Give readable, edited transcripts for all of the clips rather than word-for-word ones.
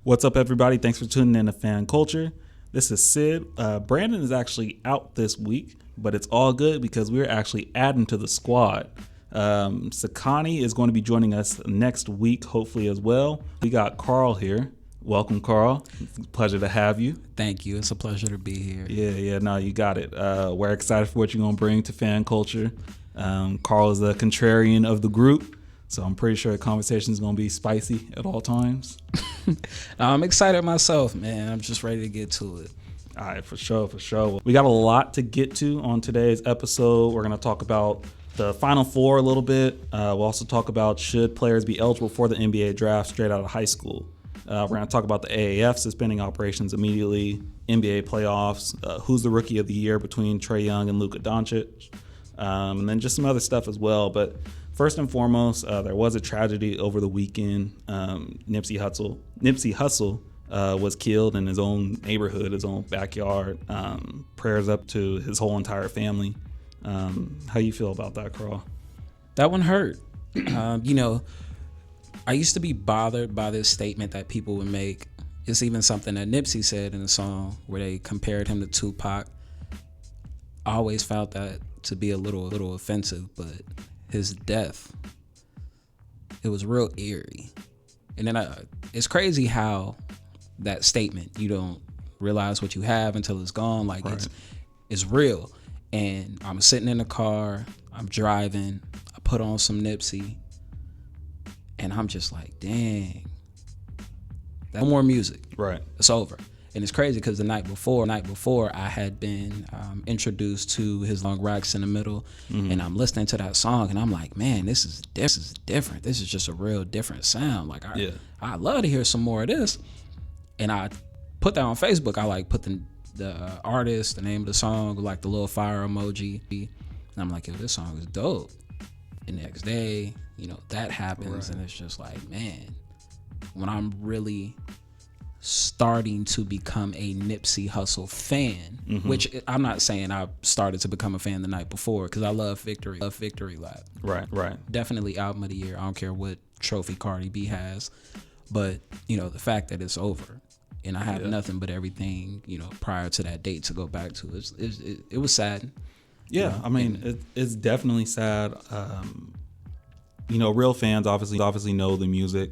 What's up, everybody? Thanks for tuning in to Fan Culture. This is Sid. Brandon is actually out this week, but it's all good because we're actually adding to the squad. Sakani is going to be joining us next week, hopefully as well. We got Karl here. Welcome, Karl. It's a pleasure to have you. Thank you. It's a pleasure to be here. No, you got it. We're excited for what you're going to bring to Fan Culture. Karl is the contrarian of the group, so I'm pretty sure the conversation is going to be spicy at all times. I'm excited myself, man. I'm just ready to get to it. All right, for sure. We got a lot to get to on today's episode. We're going to talk about the Final Four a little bit. We'll also talk about should players be eligible for the NBA draft straight out of high school. We're going to talk about the AAF suspending operations immediately, NBA playoffs, who's the rookie of the year between Trae Young and Luka Doncic, and then just some other stuff as well. But first and foremost, there was a tragedy over the weekend. Nipsey Hussle was killed in his own neighborhood, his own backyard. Prayers up to his whole entire family. How you feel about that, Karl? That one hurt. I used to be bothered by this statement that people would make. It's even something that Nipsey said in a song where they compared him to Tupac. I always found that to be a little offensive, but his death, it was real eerie. And then it's crazy how that statement, you don't realize what you have until it's gone. Like, right. It's real. And I'm sitting in the car, I'm driving, I put on some Nipsey, and I'm just like, dang, no more music. Right. It's over. And it's crazy because the night before I had been introduced to his Long Racks in the Middle, and I'm listening to that song, and I'm like, man, this is different. This is just a real different sound. Like, I love to hear some more of this. And I put that on Facebook. I put the artist, the name of the song, like the little fire emoji, and I'm like, yo, this song is dope. The next day, that happens, right. And it's just like, man, when I'm really starting to become a Nipsey Hussle fan, which I'm not saying I started to become a fan the night before, because I love Victory Lap. Right. Definitely album of the year. I don't care what trophy Cardi B has, but the fact that it's over and I have nothing but everything prior to that date to go back to, it was sad. Yeah, I mean, it's definitely sad. Real fans obviously know the music.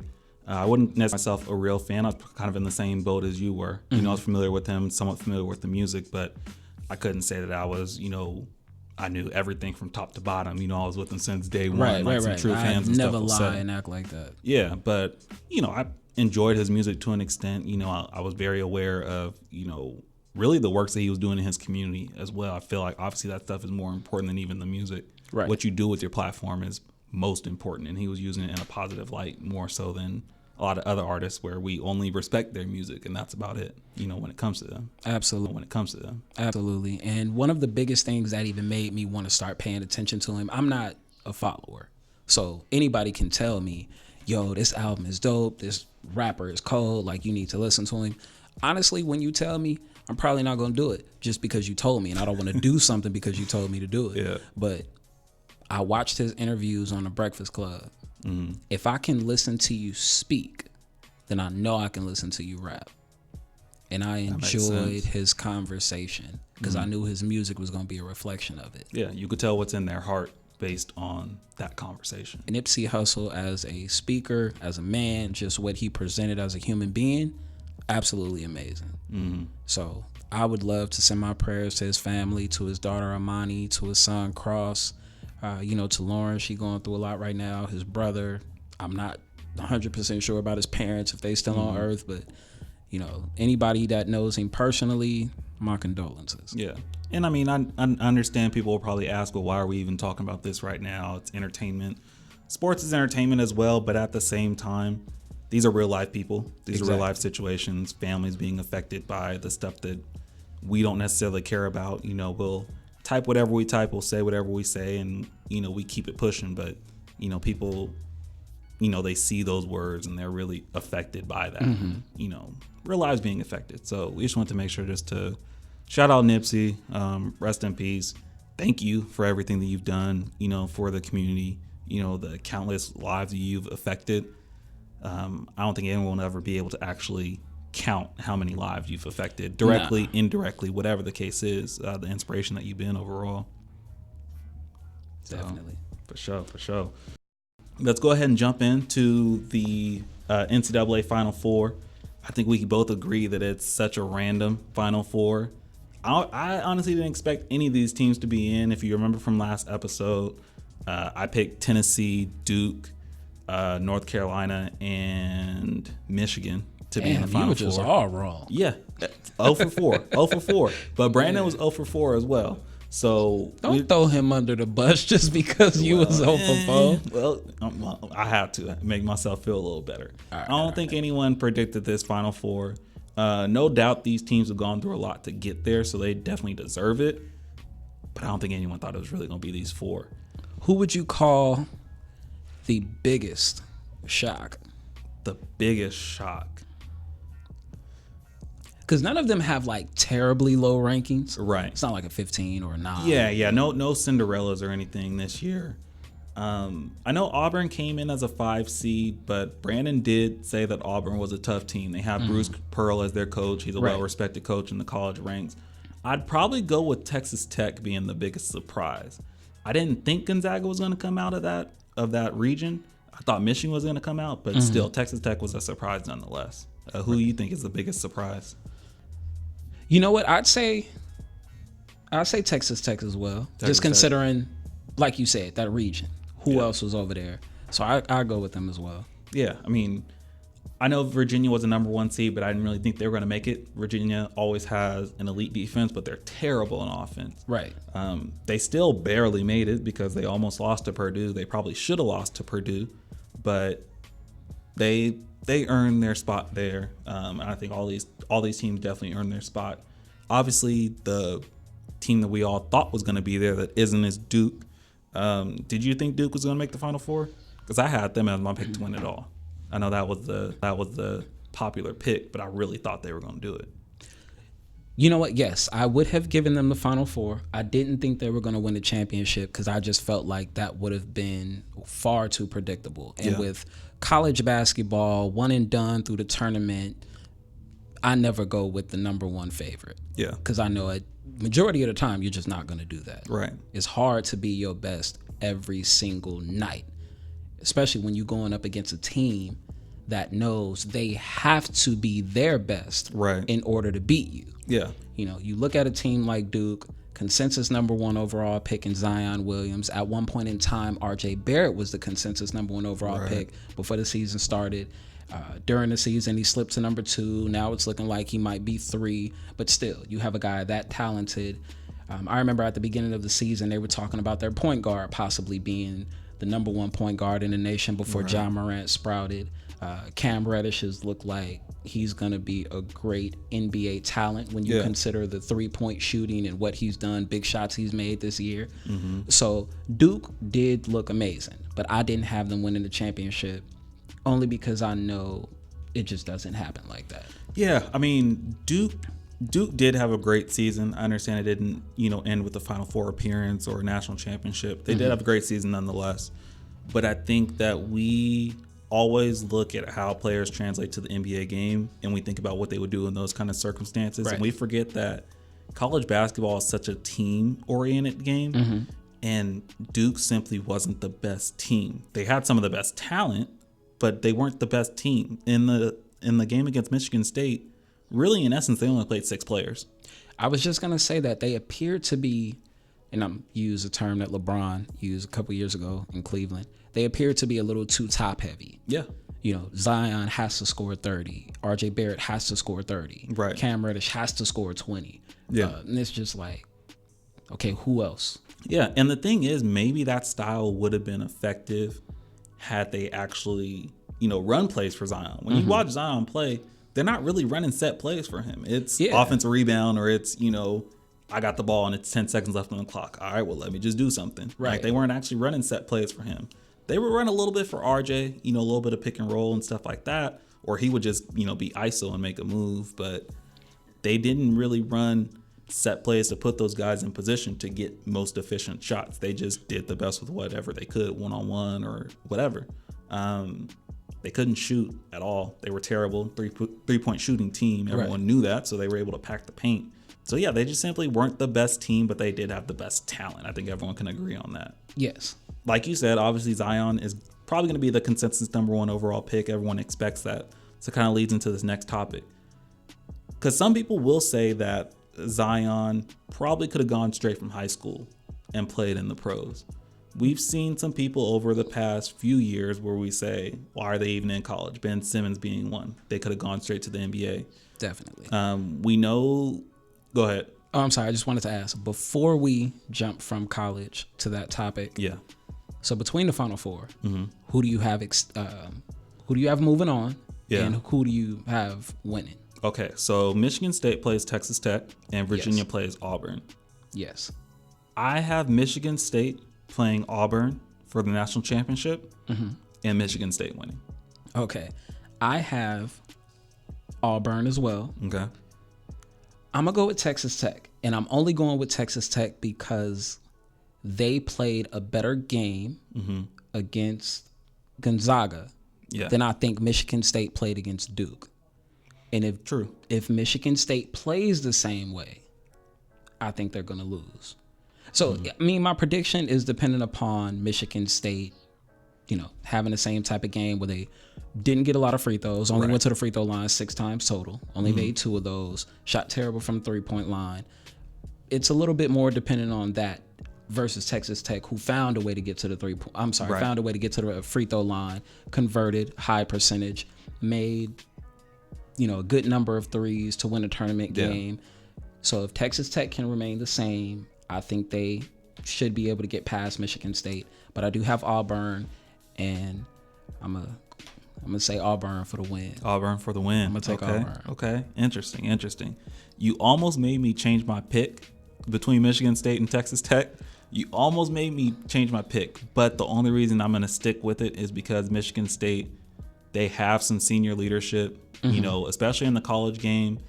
I wouldn't necessarily myself a real fan. I was kind of in the same boat as you were. I was familiar with him, somewhat familiar with the music, but I couldn't say that I was, I knew everything from top to bottom. I was with him since day one. Right. Some true fans and stuff. Never lie and act like that. Yeah, but, I enjoyed his music to an extent. I was very aware of, really the works that he was doing in his community as well. I feel like obviously that stuff is more important than even the music. Right. What you do with your platform is most important, and he was using it in a positive light more so than a lot of other artists where we only respect their music and that's about it, when it comes to them. Absolutely. And one of the biggest things that even made me want to start paying attention to him, I'm not a follower, so anybody can tell me, yo, this album is dope, this rapper is cold, like you need to listen to him. Honestly, when you tell me, I'm probably not going to do it just because you told me, and I don't want to do something because you told me to do it. Yeah. But I watched his interviews on The Breakfast Club. If I can listen to you speak, then I know I can listen to you rap. And I enjoyed his conversation because I knew his music was going to be a reflection of it. Yeah, you could tell what's in their heart based on that conversation. Nipsey Hussle as a speaker, as a man, just what he presented as a human being, absolutely amazing. So I would love to send my prayers to his family, to his daughter Amani, to his son Cross, to Lauren. She going through a lot right now. His brother, I'm not 100% sure about his parents, if they still on earth, but anybody that knows him personally, my condolences. Yeah. And I mean, I understand people will probably ask, well, why are we even talking about this right now? It's entertainment. Sports is entertainment as well, but at the same time, these are real life people. These are real life situations, families being affected by the stuff that we don't necessarily care about. We'll type whatever we type, we'll say whatever we say, and, we keep it pushing. But, people, they see those words and they're really affected by that. Real lives being affected. So we just want to make sure just to shout out Nipsey, rest in peace. Thank you for everything that you've done, for the community, the countless lives that you've affected. I don't think anyone will ever be able to actually count how many lives you've affected, directly, indirectly, whatever the case is, the inspiration that you've been overall. Definitely. So, for sure. Let's go ahead and jump into the NCAA Final Four. I think we can both agree that it's such a random Final Four. I honestly didn't expect any of these teams to be in. If you remember from last episode, I picked Tennessee, Duke, North Carolina, and Michigan to be in the Final Four. You were just all wrong. Yeah, 0 for 4, 0 for 4. But Brandon was 0 for 4 as well. So don't throw him under the bus just because you was 0 for 4. Well, I have to make myself feel a little better. I don't think anyone predicted this Final Four. No doubt these teams have gone through a lot to get there, so they definitely deserve it. But I don't think anyone thought it was really going to be these 4. Who would you call the biggest shock? The biggest shock. Because none of them have like terribly low rankings. Right. It's not like a 15 or a 9. Yeah. No Cinderellas or anything this year. I know Auburn came in as a 5 seed, but Brandon did say that Auburn was a tough team. They have Bruce Pearl as their coach. He's a well-respected coach in the college ranks. I'd probably go with Texas Tech being the biggest surprise. I didn't think Gonzaga was going to come out of that region. I thought Michigan was going to come out, but still, Texas Tech was a surprise nonetheless. Who do you think is the biggest surprise? You know what? I'd say Texas Tech as well. Just considering, like you said, that region. Who else was over there? So I go with them as well. Yeah, I mean, I know Virginia was a number 1 seed, but I didn't really think they were going to make it. Virginia always has an elite defense, but they're terrible in offense. Right. They still barely made it because they almost lost to Purdue. They probably should have lost to Purdue, but they earned their spot there. And I think all these teams definitely earned their spot. Obviously, the team that we all thought was going to be there that isn't is Duke. Did you think Duke was going to make the Final Four? Because I had them as my pick to win it all. I know that was the popular pick, but I really thought they were going to do it. You know what? Yes, I would have given them the Final Four. I didn't think they were going to win the championship because I just felt like that would have been far too predictable. And with college basketball, one and done through the tournament, I never go with the number 1 favorite. Yeah. Because I know a majority of the time you're just not going to do that. Right. It's hard to be your best every single night, especially when you're going up against a team that knows they have to be their best in order to beat you. Yeah. You know, you look at a team like Duke, consensus number 1 overall pick in Zion Williams. At one point in time, RJ Barrett was the consensus number 1 overall pick before the season started. During the season, he slipped to number 2. Now it's looking like he might be 3, but still, you have a guy that talented. I remember at the beginning of the season, they were talking about their point guard possibly being the number 1 point guard in the nation before John Morant sprouted. Cam Reddish has looked like he's going to be a great NBA talent when you consider the 3-point shooting and what he's done, big shots he's made this year. So Duke did look amazing, but I didn't have them winning the championship only because I know it just doesn't happen like that. Yeah, I mean, Duke did have a great season. I understand it didn't, end with the Final Four appearance or a national championship. They did have a great season nonetheless. But I think that we always look at how players translate to the NBA game, and we think about what they would do in those kind of circumstances. And we forget that college basketball is such a team-oriented game, and Duke simply wasn't the best team. They had some of the best talent, but they weren't the best team. In the game against Michigan State, really, in essence, they only played 6 players. I was just going to say that they appeared to be, and I'm use a term that LeBron used a couple years ago in Cleveland, they appeared to be a little too top heavy. Yeah. Zion has to score 30. RJ Barrett has to score 30. Right. Cam Reddish has to score 20. Yeah. And it's just like, okay, who else? Yeah, and the thing is, maybe that style would have been effective had they actually, run plays for Zion. When you watch Zion play, they're not really running set plays for him. It's offensive rebound, or it's, I got the ball and it's 10 seconds left on the clock. All right, well, let me just do something. Right. Like, they weren't actually running set plays for him. They would run a little bit for RJ, a little bit of pick and roll and stuff like that. Or he would just, be ISO and make a move. But they didn't really run set plays to put those guys in position to get most efficient shots. They just did the best with whatever they could, one-on-one or whatever. They They couldn't shoot at all. They were terrible. Three-point shooting team. Everyone knew that, so they were able to pack the paint. So, yeah, they just simply weren't the best team, but they did have the best talent. I think everyone can agree on that. Yes. Like you said, obviously Zion is probably going to be the consensus number 1 overall pick. Everyone expects that. So it kind of leads into this next topic. Because some people will say that Zion probably could have gone straight from high school and played in the pros. We've seen some people over the past few years where we say, why are they even in college? Ben Simmons being one. They could have gone straight to the NBA. Definitely. We know... Go ahead. Oh, I'm sorry. I just wanted to ask, before we jump from college to that topic. Yeah. So between the Final Four, who do you have moving on? Yeah. And who do you have winning? Okay, so Michigan State plays Texas Tech and Virginia plays Auburn. Yes. I have Michigan State playing Auburn for the national championship and Michigan State winning. Okay. I have Auburn as well. Okay. I'm going to go with Texas Tech. And I'm only going with Texas Tech because they played a better game against Gonzaga than I think Michigan State played against Duke. And if Michigan State plays the same way, I think they're going to lose. So, I mean, my prediction is dependent upon Michigan State, having the same type of game where they didn't get a lot of free throws, only went to the free throw line 6 times total, only made 2 of those, shot terrible from the 3-point line. It's a little bit more dependent on that versus Texas Tech, who found a way to get to the found a way to get to the free throw line, converted, high percentage, made, a good number of threes to win a tournament game. So if Texas Tech can remain the same, I think they should be able to get past Michigan State. But I do have Auburn, and I'm gonna say Auburn for the win. Auburn for the win. I'm gonna take Auburn. Okay. Interesting. You almost made me change my pick between Michigan State and Texas Tech. You almost made me change my pick, but the only reason I'm gonna stick with it is because Michigan State, they have some senior leadership. Especially in the college game,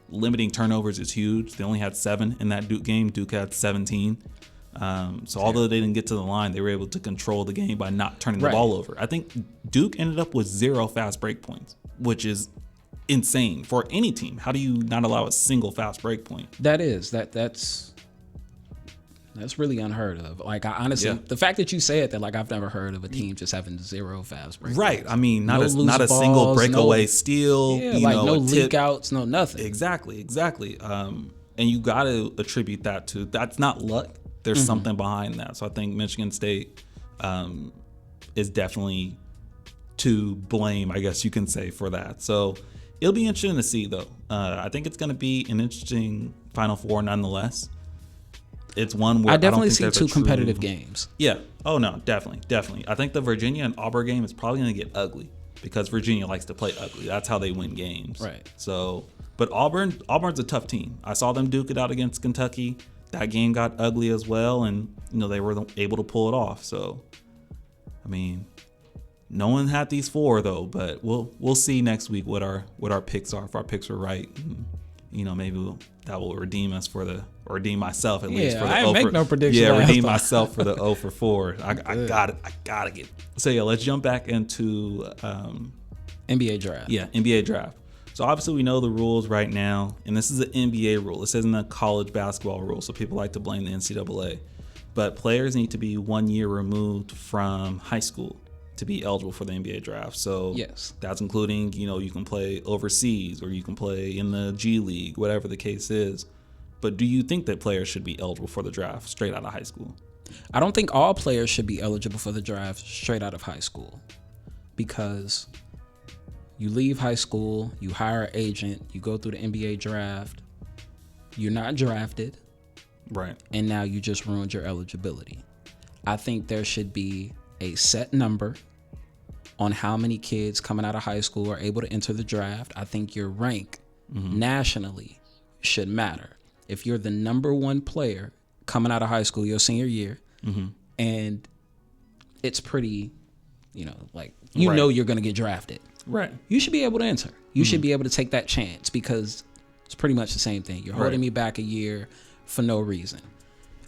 limiting turnovers is huge. They only had 7 in that Duke game. Duke had 17. So although they didn't get to the line, they were able to control the game by not turning the ball over. I think Duke ended up with 0 fast break points, which is insane for any team. How do you not allow a single fast break point? That's really unheard of. Like, I honestly, the fact that you said that, like, I've never heard of a team just having 0 fast break. Right. points. I mean, not a single breakaway steal. no leak outs, no nothing. Exactly. And you got to attribute that to, that's not luck. There's something behind that. So I think Michigan State is definitely to blame, I guess you can say, for that. So it'll be interesting to see, though. I think it's going to be an interesting Final Four nonetheless. It's one where I definitely see 2 competitive games. Yeah. Oh, no, definitely. I think the Virginia and Auburn game is probably going to get ugly because Virginia likes to play ugly. That's how they win games. Right. So, but Auburn's a tough team. I saw them duke it out against Kentucky. That game got ugly as well, and they were able to pull it off. So, I mean, no one had these 4 though, but we'll see next week what our picks are. If our picks were right, and, maybe that will redeem us or redeem myself at least for the I make no prediction. Yeah, redeem myself for the 0 for 4. I gotta get. So yeah, let's jump back into NBA draft. Yeah, NBA draft. So obviously we know the rules right now, and this is an NBA rule. This isn't a college basketball rule, so people like to blame the NCAA. But players need to be 1 year removed from high school to be eligible for the NBA draft. So yes, that's including, you can play overseas or you can play in the G League, whatever the case is. But do you think that players should be eligible for the draft straight out of high school? I don't think all players should be eligible for the draft straight out of high school, because you leave high school, you hire an agent, you go through the NBA draft, you're not drafted, right? And now you just ruined your eligibility. I think there should be a set number on how many kids coming out of high school are able to enter the draft. I think your rank nationally should matter. If you're the number 1 player coming out of high school your senior year, and it's pretty, you're going to get drafted. Right. You should be able to enter. You should be able to take that chance, because it's pretty much the same thing. You're holding me back a year for no reason.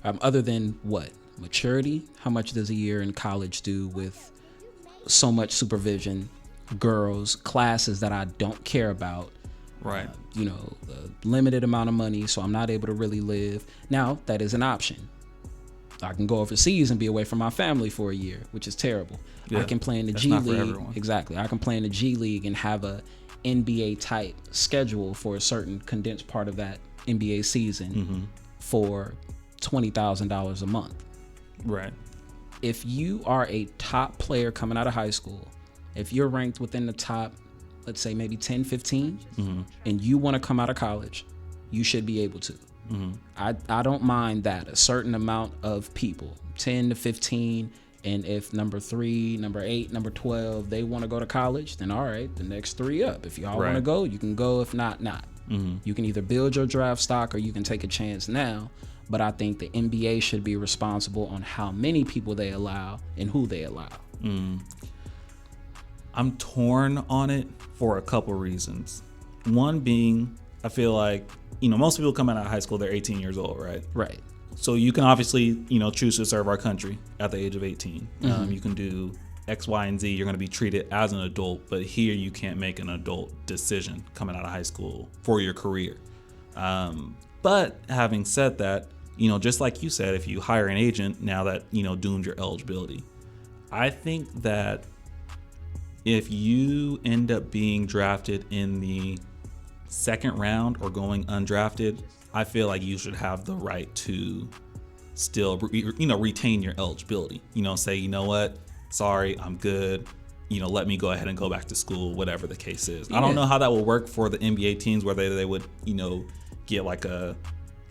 Other than what? Maturity? How much does a year in college do with so much supervision girls, classes that I don't care about. Right. A limited amount of money, so I'm not able to really live. Now, that is an option. I can go overseas and be away from my family for a year, which is terrible. Yeah, I can play in the that's G not for League. everyone. Exactly. I can play in the G League and have a NBA type schedule for a certain condensed part of that NBA season for $20,000 a month. Right. If you are a top player coming out of high school, if you're ranked within the top, let's say maybe 10, 15, and you want to come out of college, you should be able to. I don't mind that. A certain amount of people, 10 to 15, and if number 3, number 8, number 12, they want to go to college, then all right, the next 3 up. If y'all want to go, you can go. If not, not. You can either build your draft stock or you can take a chance now. But I think the NBA should be responsible on how many people they allow and who they allow. I'm torn on it for a couple reasons. One being, I feel like, most people come out of high school, they're 18 years old, right? Right. So you can obviously, choose to serve our country at the age of 18. You can do X, Y, and Z. You're going to be treated as an adult, but here you can't make an adult decision coming out of high school for your career. But having said that, just like you said, if you hire an agent, now that, dooms your eligibility. I think that if you end up being drafted in the second round or going undrafted, I feel like you should have the right to still, retain your eligibility. Say, you know what, sorry, I'm good. Let me go ahead and go back to school, whatever the case is. Yeah. I don't know how that will work for the NBA teams, where they would, get like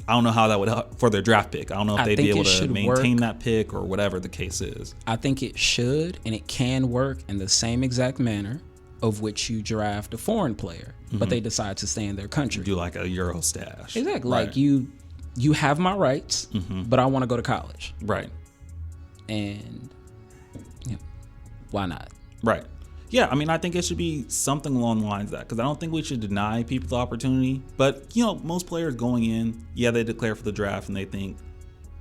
I don't know how that would help for their draft pick. I don't know if they'd be able to maintain that pick or whatever the case is. I think it should, and it can work in the same exact manner of which you draft a foreign player, but they decide to stay in their country. Do like a Euro stash. Exactly. Right. Like you have my rights, but I want to go to college. Right. And why not? Right. Yeah, I think it should be something along the lines of that, because I don't think we should deny people the opportunity. But, most players going in, they declare for the draft and they think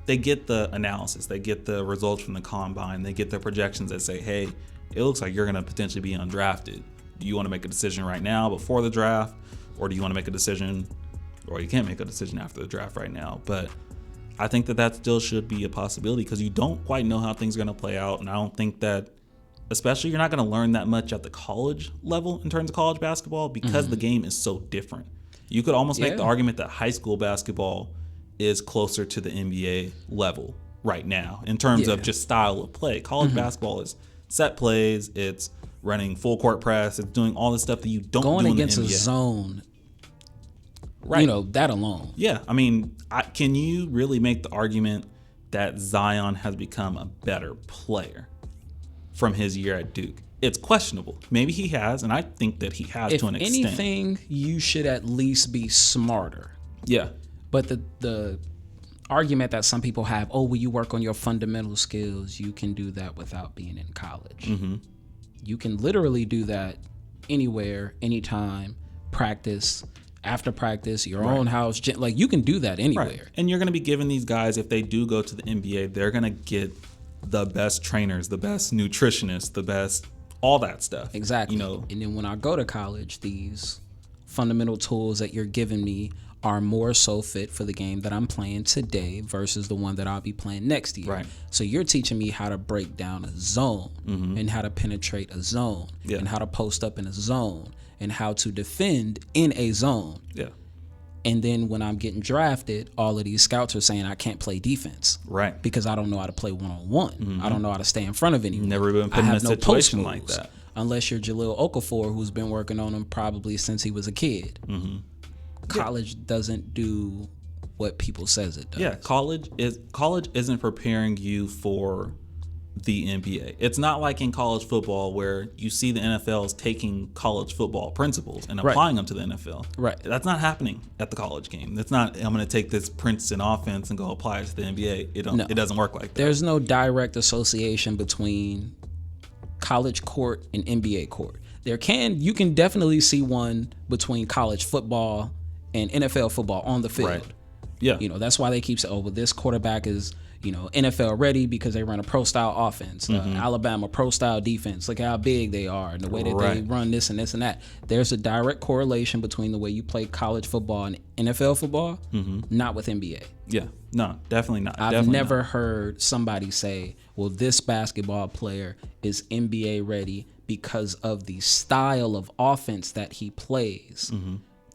they get the analysis, they get the results from the combine, they get the projections that say, hey, it looks like you're going to potentially be undrafted. Do you want to make a decision right now before the draft, or do you want to make a decision, or you can't make a decision after the draft right now? But I think that still should be a possibility, because you don't quite know how things are going to play out. And I don't think that, especially, you're not going to learn that much at the college level in terms of college basketball, because the game is so different. You could almost make the argument that high school basketball is closer to the NBA level right now in terms of just style of play. College basketball is set plays, it's running full court press, it's doing all the stuff that you don't do in the NBA. Going against a zone, right? That alone. Yeah, can you really make the argument that Zion has become a better player from his year at Duke? It's questionable. Maybe he has, and I think that he has to an extent. If anything, you should at least be smarter. Yeah. But the argument that some people have, will you work on your fundamental skills? You can do that without being in college. You can literally do that anywhere, anytime, practice, after practice, your own house. Like, you can do that anywhere. Right. And you're going to be giving these guys, if they do go to the NBA, they're going to get the best trainers, the best nutritionists, the best, all that stuff. Exactly. And then when I go to college, these fundamental tools that you're giving me are more so fit for the game that I'm playing today versus the one that I'll be playing next year. Right. So you're teaching me how to break down a zone and how to penetrate a zone and how to post up in a zone and how to defend in a zone. Yeah. And then when I'm getting drafted, all of these scouts are saying I can't play defense. Right. Because I don't know how to play one-on-one. I don't know how to stay in front of anyone. Never been put in a situation like that. Unless you're Jahlil Okafor, who's been working on them probably since he was a kid. College doesn't do what people says it does. Yeah, college isn't preparing you for the NBA. It's not like in college football where you see the NFL is taking college football principles and applying them to the NFL. Right. That's not happening at the college game. That's not, I'm going to take this Princeton offense and go apply it to the NBA. It doesn't work like that. There's no direct association between college court and NBA court. You can definitely see one between college football and NFL football on the field. Right. Yeah. That's why they keep saying, well, this quarterback is, NFL ready because they run a pro style offense. Alabama pro style defense. Look how big they are and the way that they run this and this and that. There's a direct correlation between the way you play college football and NFL football, not with NBA. Yeah, no, definitely not. I've never heard somebody say, well, this basketball player is NBA ready because of the style of offense that he plays.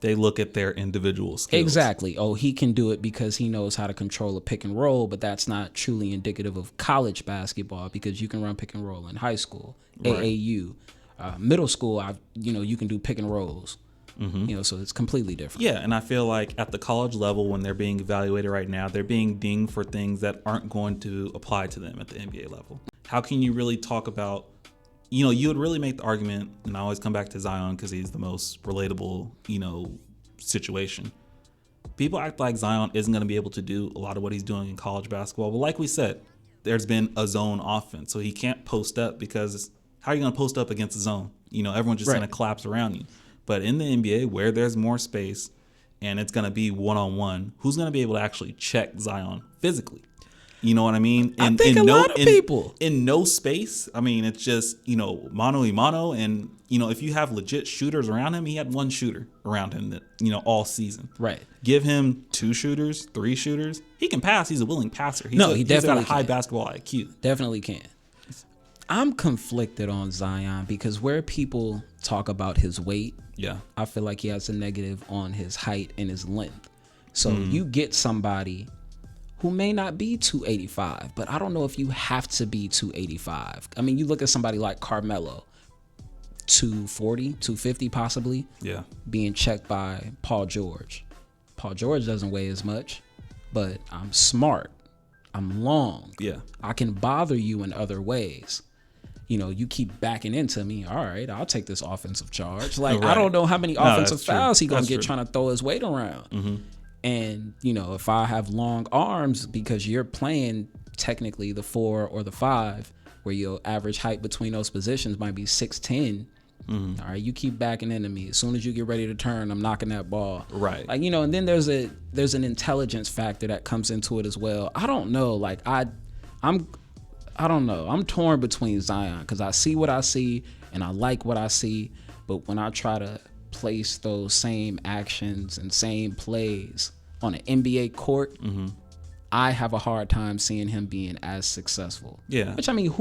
They look at their individual skills. Exactly. Oh, he can do it because he knows how to control a pick and roll, but that's not truly indicative of college basketball because you can run pick and roll in high school, AAU, middle school. You can do pick and rolls. So it's completely different. Yeah, and I feel like at the college level, when they're being evaluated right now, they're being dinged for things that aren't going to apply to them at the NBA level. How can you really talk about? You would really make the argument, and I always come back to Zion because he's the most relatable, situation. People act like Zion isn't going to be able to do a lot of what he's doing in college basketball. But like we said, there's been a zone offense, so he can't post up because how are you going to post up against a zone? Everyone's just going to collapse around you. But in the NBA, where there's more space and it's going to be one-on-one, who's going to be able to actually check Zion physically? You know what I mean? I think a lot of people. In no space, I mean, it's just, mano y mano. And, if you have legit shooters around him, he had one shooter around him that, all season. Right. Give him 2 shooters, 3 shooters. He can pass. He's a willing passer. He definitely got a high basketball IQ. Definitely can. I'm conflicted on Zion because where people talk about his weight, I feel like he has a negative on his height and his length. So you get somebody who may not be 285, but I don't know if you have to be 285. I mean, you look at somebody like Carmelo, 240, 250 possibly, being checked by Paul George. Paul George doesn't weigh as much, but I'm smart. I'm long. I can bother you in other ways. You keep backing into me. All right, I'll take this offensive charge. Like, I don't know how many offensive fouls he gonna get trying to throw his weight around. And, if I have long arms because you're playing technically the 4 or the 5, where your average height between those positions might be 6'10", all right, you keep backing into me. As soon as you get ready to turn, I'm knocking that ball. Right. Like, and then there's an intelligence factor that comes into it as well. I don't know. Like, I don't know. I'm torn between Zion because I see what I see and I like what I see. But when I try to place those same actions and same plays on an NBA court, I have a hard time seeing him being as successful. Yeah. Which, I mean,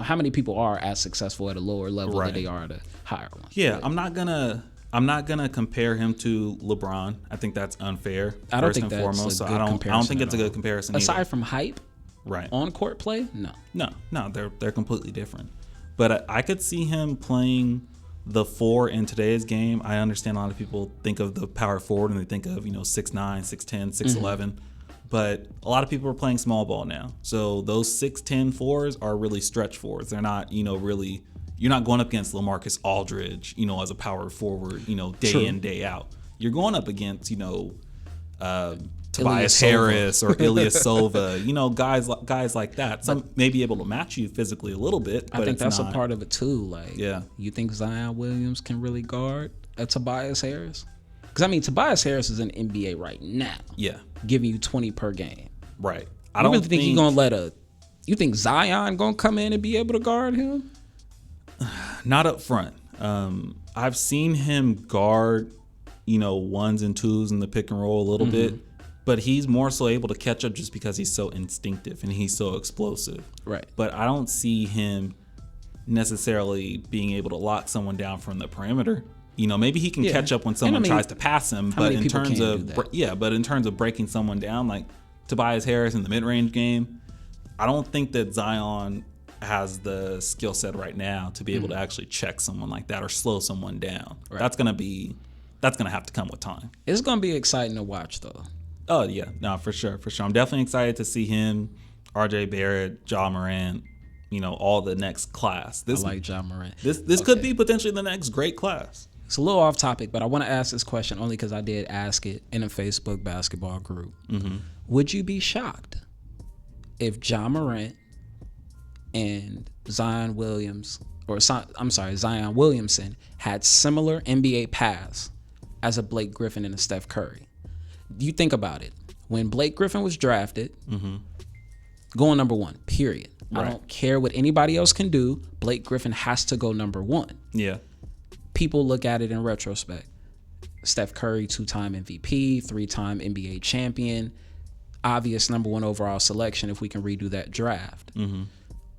how many people are as successful at a lower level than they are at a higher one? Yeah, I'm not gonna compare him to LeBron. I think that's unfair. I don't think that's a good comparison. I don't think it's a good comparison. Aside from hype, right? On court play, no, they're completely different. But I could see him playing the 4 in today's game. I understand a lot of people think of the power forward and they think of 6'9", 6'10", 6'11", but a lot of people are playing small ball now. So those 6'10" fours are really stretch fours. They're not really. You're not going up against LaMarcus Aldridge, as a power forward, day in, day out. You're going up against Tobias Harris or Ilyasova, guys like that. Some may be able to match you physically a little bit, but I think that's a part of it too. Like, yeah, you think Zion Williams can really guard a Tobias Harris? Because I mean, Tobias Harris is in the NBA right now. Yeah, giving you 20 per game. Right. I don't really think he's gonna let You think Zion gonna come in and be able to guard him? Not up front. I've seen him guard, 1s and 2s in the pick and roll a little bit. But he's more so able to catch up just because he's so instinctive and he's so explosive. Right. But I don't see him necessarily being able to lock someone down from the perimeter. Maybe he can catch up when someone tries to pass him. But in terms of breaking someone down, like Tobias Harris in the mid-range game, I don't think that Zion has the skill set right now to be able to actually check someone like that or slow someone down. Right. That's gonna have to come with time. It's gonna be exciting to watch though. Oh, yeah. No, for sure. I'm definitely excited to see him, RJ Barrett, Ja Morant, all the next class. I like Ja Morant. This could be potentially the next great class. It's a little off topic, but I want to ask this question only because I did ask it in a Facebook basketball group. Would you be shocked if Ja Morant and Zion Williamson had similar NBA paths as a Blake Griffin and a Steph Curry? You think about it. When Blake Griffin was drafted, Going number one, period. Right. I don't care what anybody else can do. Blake Griffin has to go number one. Yeah. People look at it in retrospect. Steph Curry, 2-time MVP, 3-time NBA champion, obvious number one overall selection if we can redo that draft. Mm-hmm.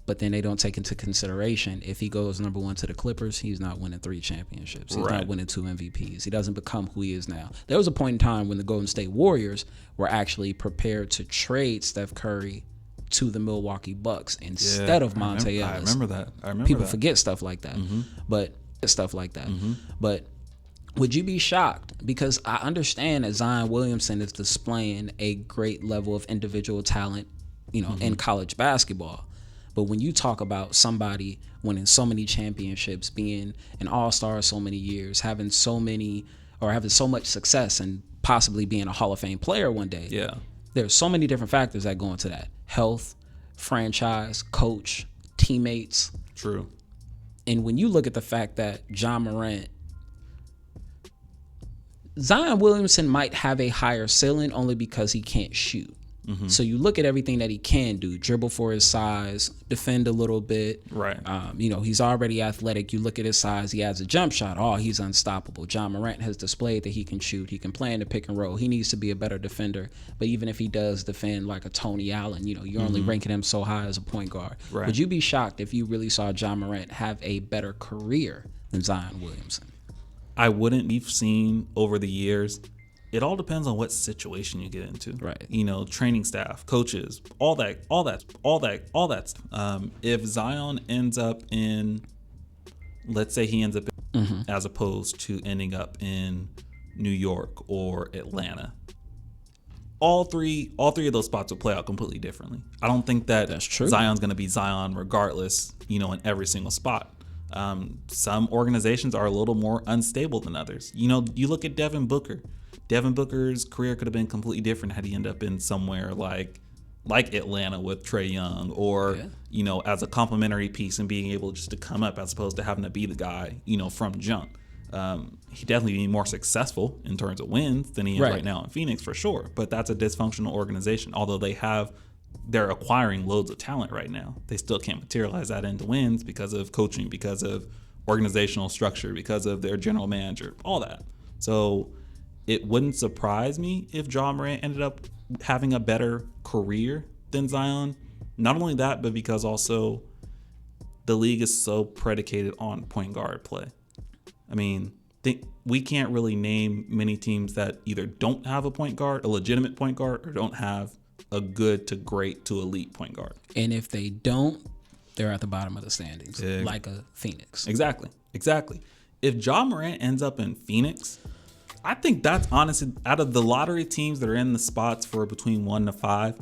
But then they don't take into consideration if he goes number one to the Clippers, he's not winning 3 championships. He's not winning 2 MVPs. He doesn't become who he is now. There was a point in time when the Golden State Warriors were actually prepared to trade Steph Curry to the Milwaukee Bucks instead of Monte Ellis. I remember that. People forget stuff like that. But But would you be shocked? Because I understand that Zion Williamson is displaying a great level of individual talent, in college basketball. But when you talk about somebody winning so many championships, being an all-star so many years, having so much success and possibly being a Hall of Fame player one day, there's so many different factors that go into that. Health, franchise, coach, teammates. True. And when you look at the fact that Zion Williamson might have a higher ceiling only because he can't shoot. So you look at everything that he can do: dribble for his size, defend a little bit. Right. He's already athletic. You look at his size; he has a jump shot. Oh, he's unstoppable. John Morant has displayed that he can shoot. He can play in the pick and roll. He needs to be a better defender. But even if he does defend like a Tony Allen, you're only ranking him so high as a point guard. Right. Would you be shocked if you really saw John Morant have a better career than Zion Williamson? I wouldn't. We've seen over the years. It all depends on what situation you get into. Right. Training staff, coaches, all that. If Zion ends up in, let's say he ends up in, as opposed to ending up in New York or Atlanta, all three of those spots will play out completely differently. I don't think that's true. Zion's going to be Zion regardless, in every single spot. Some organizations are a little more unstable than others. You look at Devin Booker. Devin Booker's career could have been completely different had he ended up in somewhere like Atlanta with Trae Young, or as a complimentary piece and being able just to come up as opposed to having to be the guy from jump. He'd definitely be more successful in terms of wins than he is right now in Phoenix for sure. But that's a dysfunctional organization. Although they're acquiring loads of talent right now, they still can't materialize that into wins because of coaching, because of organizational structure, because of their general manager, all that. So it wouldn't surprise me if John Morant ended up having a better career than Zion. Not only that, but because also the league is so predicated on point guard play. I mean, we can't really name many teams that either don't have a legitimate point guard, or don't have a good to great to elite point guard. And if they don't, they're at the bottom of the standings, like a Phoenix. Exactly. If John Morant ends up in Phoenix, I think that's honestly, out of the lottery teams that are in the spots for between 1 to 5,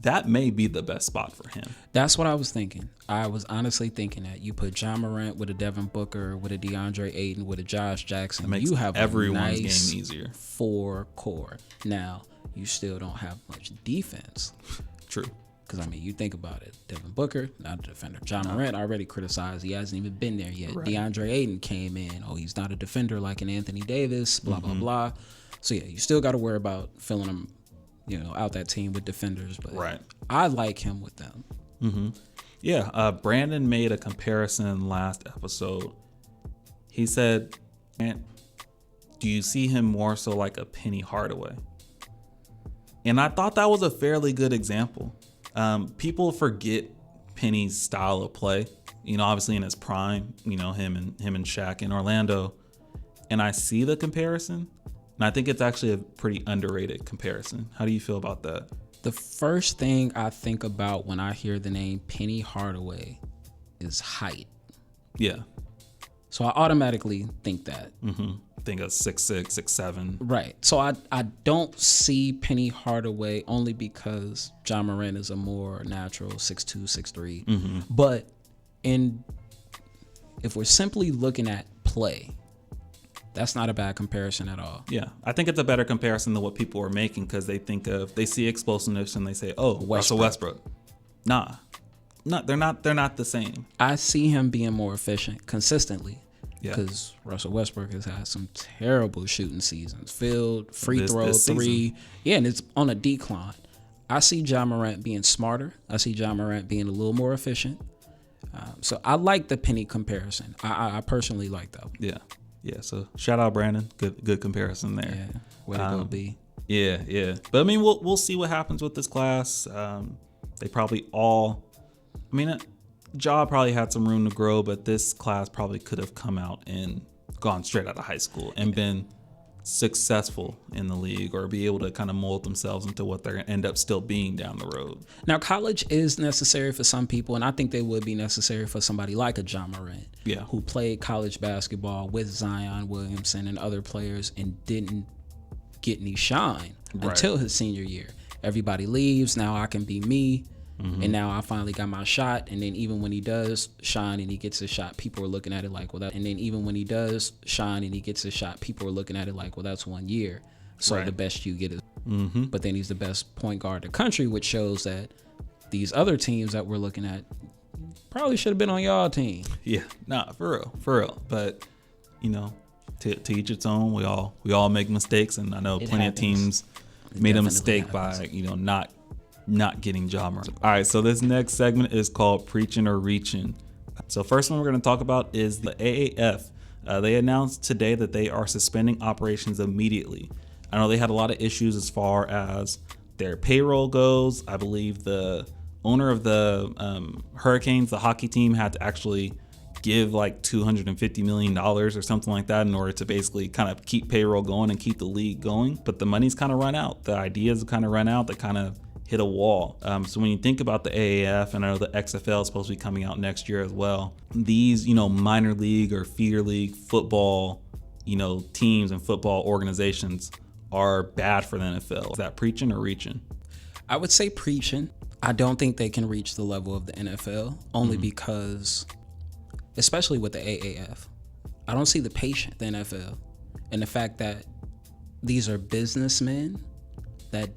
that may be the best spot for him. That's what I was thinking. I was honestly thinking that you put John Morant with a Devin Booker, with a DeAndre Ayton, with a Josh Jackson. It makes you have everyone's a nice game easier. 4 core. Now, you still don't have much defense. True. Because, you think about it. Devin Booker, not a defender. John Morant already criticized. He hasn't even been there yet. Right. DeAndre Ayton came in. Oh, he's not a defender like an Anthony Davis, blah, blah, blah. So, you still got to worry about filling him, out that team with defenders. But I like him with them. Mm-hmm. Yeah. Brandon made a comparison last episode. He said, do you see him more so like a Penny Hardaway? And I thought that was a fairly good example. People forget Penny's style of play, obviously in his prime, him and Shaq in Orlando. And I see the comparison, and I think it's actually a pretty underrated comparison. How do you feel about that? The first thing I think about when I hear the name Penny Hardaway is height. Yeah. So I automatically think that. Mm-hmm. Think of 6'6", 6'7". Right. So I don't see Penny Hardaway only because John Morant is a more natural 6'2", 6'3". Mm-hmm. But if we're simply looking at play, that's not a bad comparison at all. Yeah. I think it's a better comparison than what people are making, because they see explosiveness and they say, oh, Russell Westbrook. Nah. No, they're not the same. I see him being more efficient consistently. Yeah. Because Russell Westbrook has had some terrible shooting seasons. Field, free throw, 3. Yeah, and it's on a decline. I see Ja Morant being smarter. I see Ja Morant being a little more efficient. So I like the penny comparison. I personally like that one. Yeah. So shout out Brandon. Good comparison there. Yeah, way to go, B. Yeah. But I mean, we'll see what happens with this class. They probably all. I mean, Ja probably had some room to grow, but this class probably could have come out and gone straight out of high school and been successful in the league, or be able to kind of mold themselves into what they're going to end up still being down the road. Now, college is necessary for some people, and I think they would be necessary for somebody like a Ja Morant, who played college basketball with Zion Williamson and other players and didn't get any shine until his senior year. Everybody leaves. Now I can be me. And now I finally got my shot. And then even when he does shine and he gets a shot, people are looking at it like, well, and then even when he does shine and he gets a shot, people are looking at it like, well, that's 1 year. So the best you get is, but then he's the best point guard in the country, which shows that these other teams that we're looking at probably should have been on y'all team. Yeah, nah, for real. But to each its own. We all make mistakes, and I know plenty of teams made a mistake by not getting Ja Morant. All right, so this next segment is called Preaching or Reaching. So first one we're going to talk about is the AAF. They announced today that they are suspending operations immediately. I know they had a lot of issues as far as their payroll goes. I believe the owner of the Hurricanes, the hockey team, had to actually give like $250 million or something like that in order to basically kind of keep payroll going and keep the league going. But the money's kind of run out. The ideas kind of run out. They kind of hit a wall. So when you think about the AAF, and I know the XFL is supposed to be coming out next year as well, these, minor league or feeder league football, teams and football organizations are bad for the NFL. Is that preaching or reaching? I would say preaching. I don't think they can reach the level of the NFL, only because, especially with the AAF, I don't see the patient the NFL, and the fact that these are businessmen that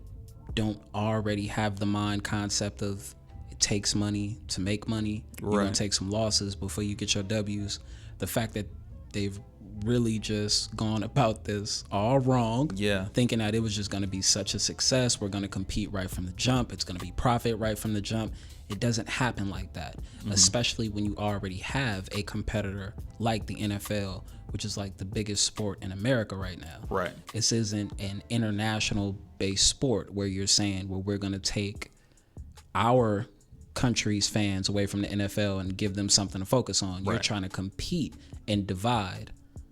don't already have the mind concept of it takes money to make money. You're going to take some losses before you get your W's. The fact that they've really just gone about this all wrong, thinking that it was just going to be such a success. We're going to compete right from the jump. It's going to be profit right from the jump. It doesn't happen like that, especially when you already have a competitor like the NFL, which is like the biggest sport in America right now. Right. This isn't an international based sport where you're saying, well, we're going to take our country's fans away from the NFL and give them something to focus on. You're trying to compete and divide.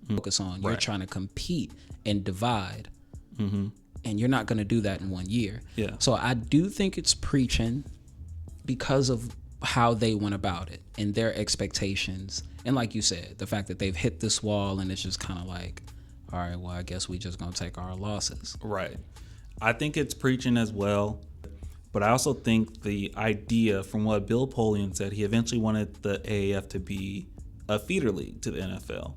You're trying to compete and divide. And you're not going to do that in 1 year. Yeah. So I do think it's preaching because of how they went about it and their expectations. And like you said, the fact that they've hit this wall and it's just kind of like, all right, well, I guess we just going to take our losses. Right. I think it's preaching as well. But I also think the idea, from what Bill Polian said, he eventually wanted the AAF to be a feeder league to the NFL.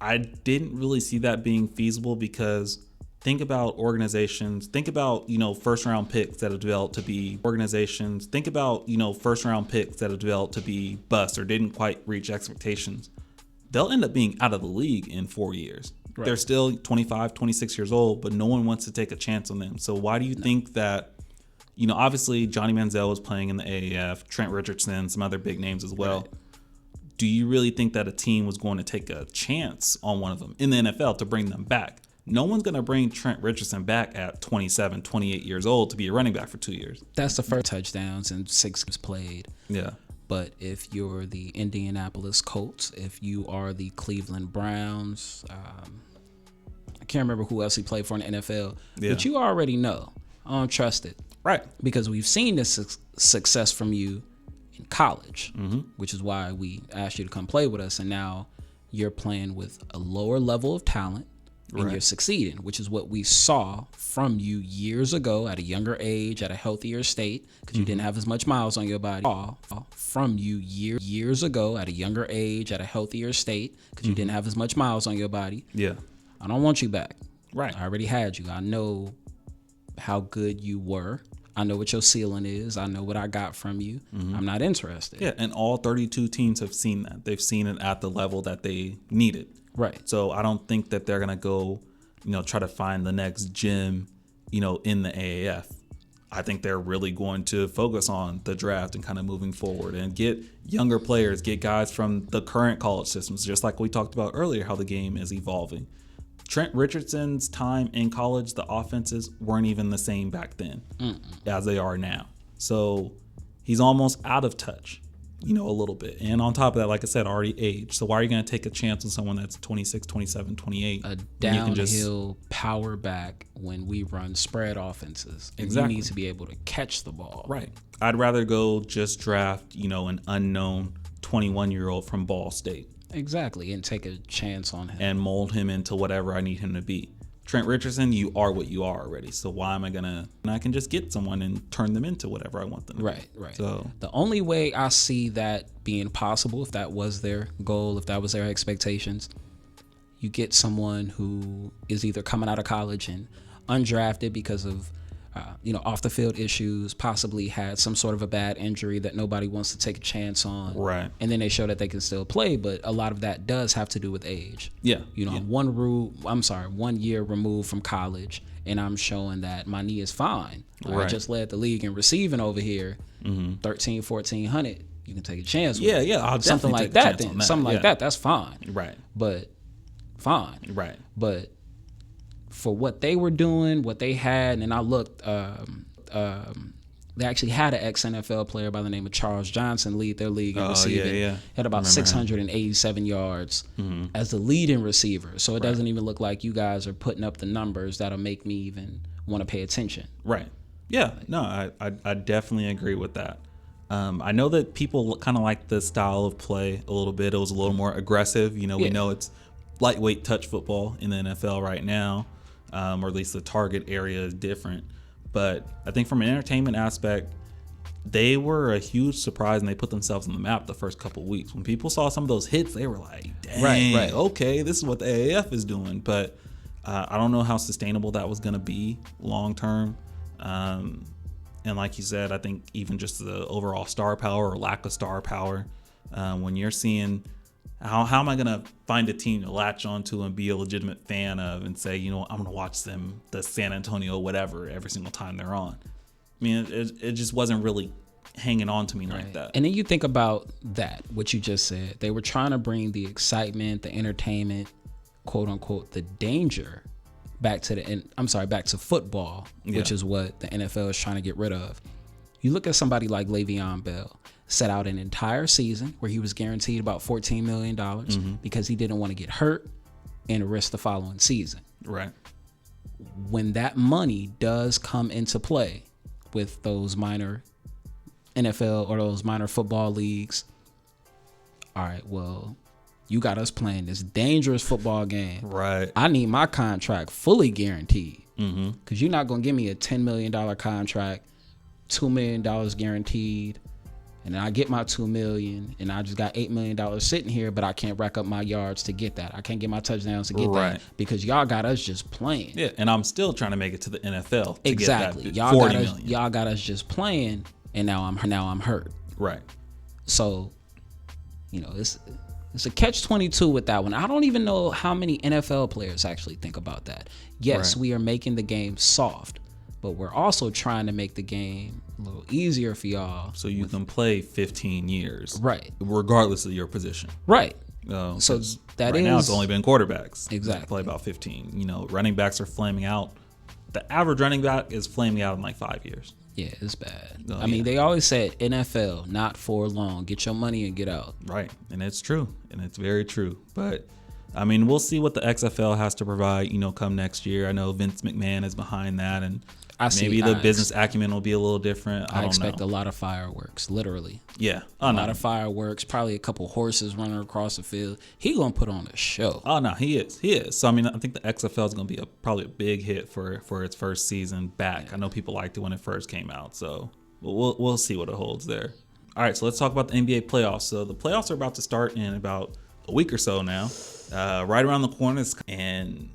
I didn't really see that being feasible, because think about organizations, think about, first round picks that have developed to be organizations, think about, first round picks that have developed to be bust or didn't quite reach expectations. They'll end up being out of the league in 4 years. Right. They're still 25, 26 years old, but no one wants to take a chance on them. So why do you think that, obviously Johnny Manziel was playing in the AAF, Trent Richardson, some other big names as well. Right. Do you really think that a team was going to take a chance on one of them in the NFL to bring them back? No one's going to bring Trent Richardson back at 27, 28 years old to be a running back for 2 years. That's the first touchdowns and 6 games played. Yeah. But if you're the Indianapolis Colts, if you are the Cleveland Browns, I can't remember who else he played for in the NFL, but you already know. I don't trust it. Right. Because we've seen this success from you in college, which is why we asked you to come play with us. And now you're playing with a lower level of talent. And you're succeeding, which is what we saw from you years ago at a younger age, at a healthier state, because you didn't have as much miles on your body. From you years ago at a younger age, at a healthier state, because you didn't have as much miles on your body. Yeah. I don't want you back. Right. I already had you. I know how good you were. I know what your ceiling is. I know what I got from you. I'm not interested. Yeah, and all 32 teams have seen that. They've seen it at the level that they needed. Right. So I don't think that they're going to go, try to find the next gym, in the AAF. I think they're really going to focus on the draft and kind of moving forward and get younger players, get guys from the current college systems, just like we talked about earlier, how the game is evolving. Trent Richardson's time in college, the offenses weren't even the same back then as they are now. So he's almost out of touch, a little bit. And on top of that, like I said, already aged. So why are you going to take a chance on someone that's 26, 27, 28? A downhill power back when we run spread offenses. And Exactly. you need to be able to catch the ball. Right. I'd rather go just draft, an unknown 21-year-old from Ball State. Exactly. And take a chance on him. And mold him into whatever I need him to be. Trent Richardson, you are what you are already. So why am I I can just get someone and turn them into whatever I want them to be. Right. So the only way I see that being possible, if that was their goal, if that was their expectations, you get someone who is either coming out of college and undrafted because of off the field issues, possibly had some sort of a bad injury that nobody wants to take a chance on. Right. And then they show that they can still play, but a lot of that does have to do with age. Yeah. I'm 1 year removed from college, and I'm showing that my knee is fine. Right. I just led the league in receiving over here, 13, 1400. You can take a chance with Yeah, it. yeah. I'll something definitely like take a that. chance Then on that. something like that. That's fine. Right. But fine. Right. But for what they were doing, what they had, and I looked, they actually had an ex-NFL player by the name of Charles Johnson lead their league in receiving. Yeah. Had about 687 yards as the leading receiver. So it doesn't even look like you guys are putting up the numbers that'll make me even want to pay attention. Right. Yeah. No, I definitely agree with that. I know that people kind of like the style of play a little bit. It was a little more aggressive. We know it's lightweight touch football in the NFL right now, or at least the target area is different. But I think from an entertainment aspect, they were a huge surprise, and they put themselves on the map the first couple of weeks. When people saw some of those hits, they were like, dang, Right. okay, this is what the AAF is doing. But I don't know how sustainable that was going to be long term. And like you said, I think even just the overall star power or lack of star power, when you're seeing how am I going to find a team to latch onto and be a legitimate fan of and say, I'm going to watch them, the San Antonio whatever, every single time they're on. I mean, it just wasn't really hanging on to me like that. And then you think about that, what you just said. They were trying to bring the excitement, the entertainment, quote unquote, the danger back to football, which is what the NFL is trying to get rid of. You look at somebody like Le'Veon Bell, set out an entire season where he was guaranteed about $14 million because he didn't want to get hurt and risk the following season. Right. When that money does come into play with those minor NFL or those minor football leagues, all right, well, you got us playing this dangerous football game. Right. I need my contract fully guaranteed because you're not going to give me a $10 million contract, $2 million guaranteed, and then I get my $2 million and I just got $8 million sitting here, but I can't rack up my yards to get that. I can't get my touchdowns to get that because y'all got us just playing. Yeah, and I'm still trying to make it to the NFL to Exactly. get that $40 million. Y'all got us just playing, and now I'm hurt. Right. So, it's a catch-22 with that one. I don't even know how many NFL players actually think about that. Yes, we are making the game soft, but we're also trying to make the game a little easier for y'all. So you can play 15 years. Right. Regardless of your position. Right. So right now it's only been quarterbacks. Exactly. Play about 15. Running backs are flaming out. The average running back is flaming out in like 5 years. Yeah, it's bad. I mean, they always said NFL, not for long. Get your money and get out. Right. And it's true. And it's very true. But, I mean, we'll see what the XFL has to provide, come next year. I know Vince McMahon is behind that. And maybe the business acumen will be a little different. I expect a lot of fireworks, literally. Yeah. A lot of fireworks, probably a couple horses running across the field. He going to put on a show. Oh, no, he is. So, I mean, I think the XFL is going to be probably a big hit for its first season back. Yeah. I know people liked it when it first came out. So, we'll see what it holds there. All right, so let's talk about the NBA playoffs. So, the playoffs are about to start in about a week or so now. Right around the corner. And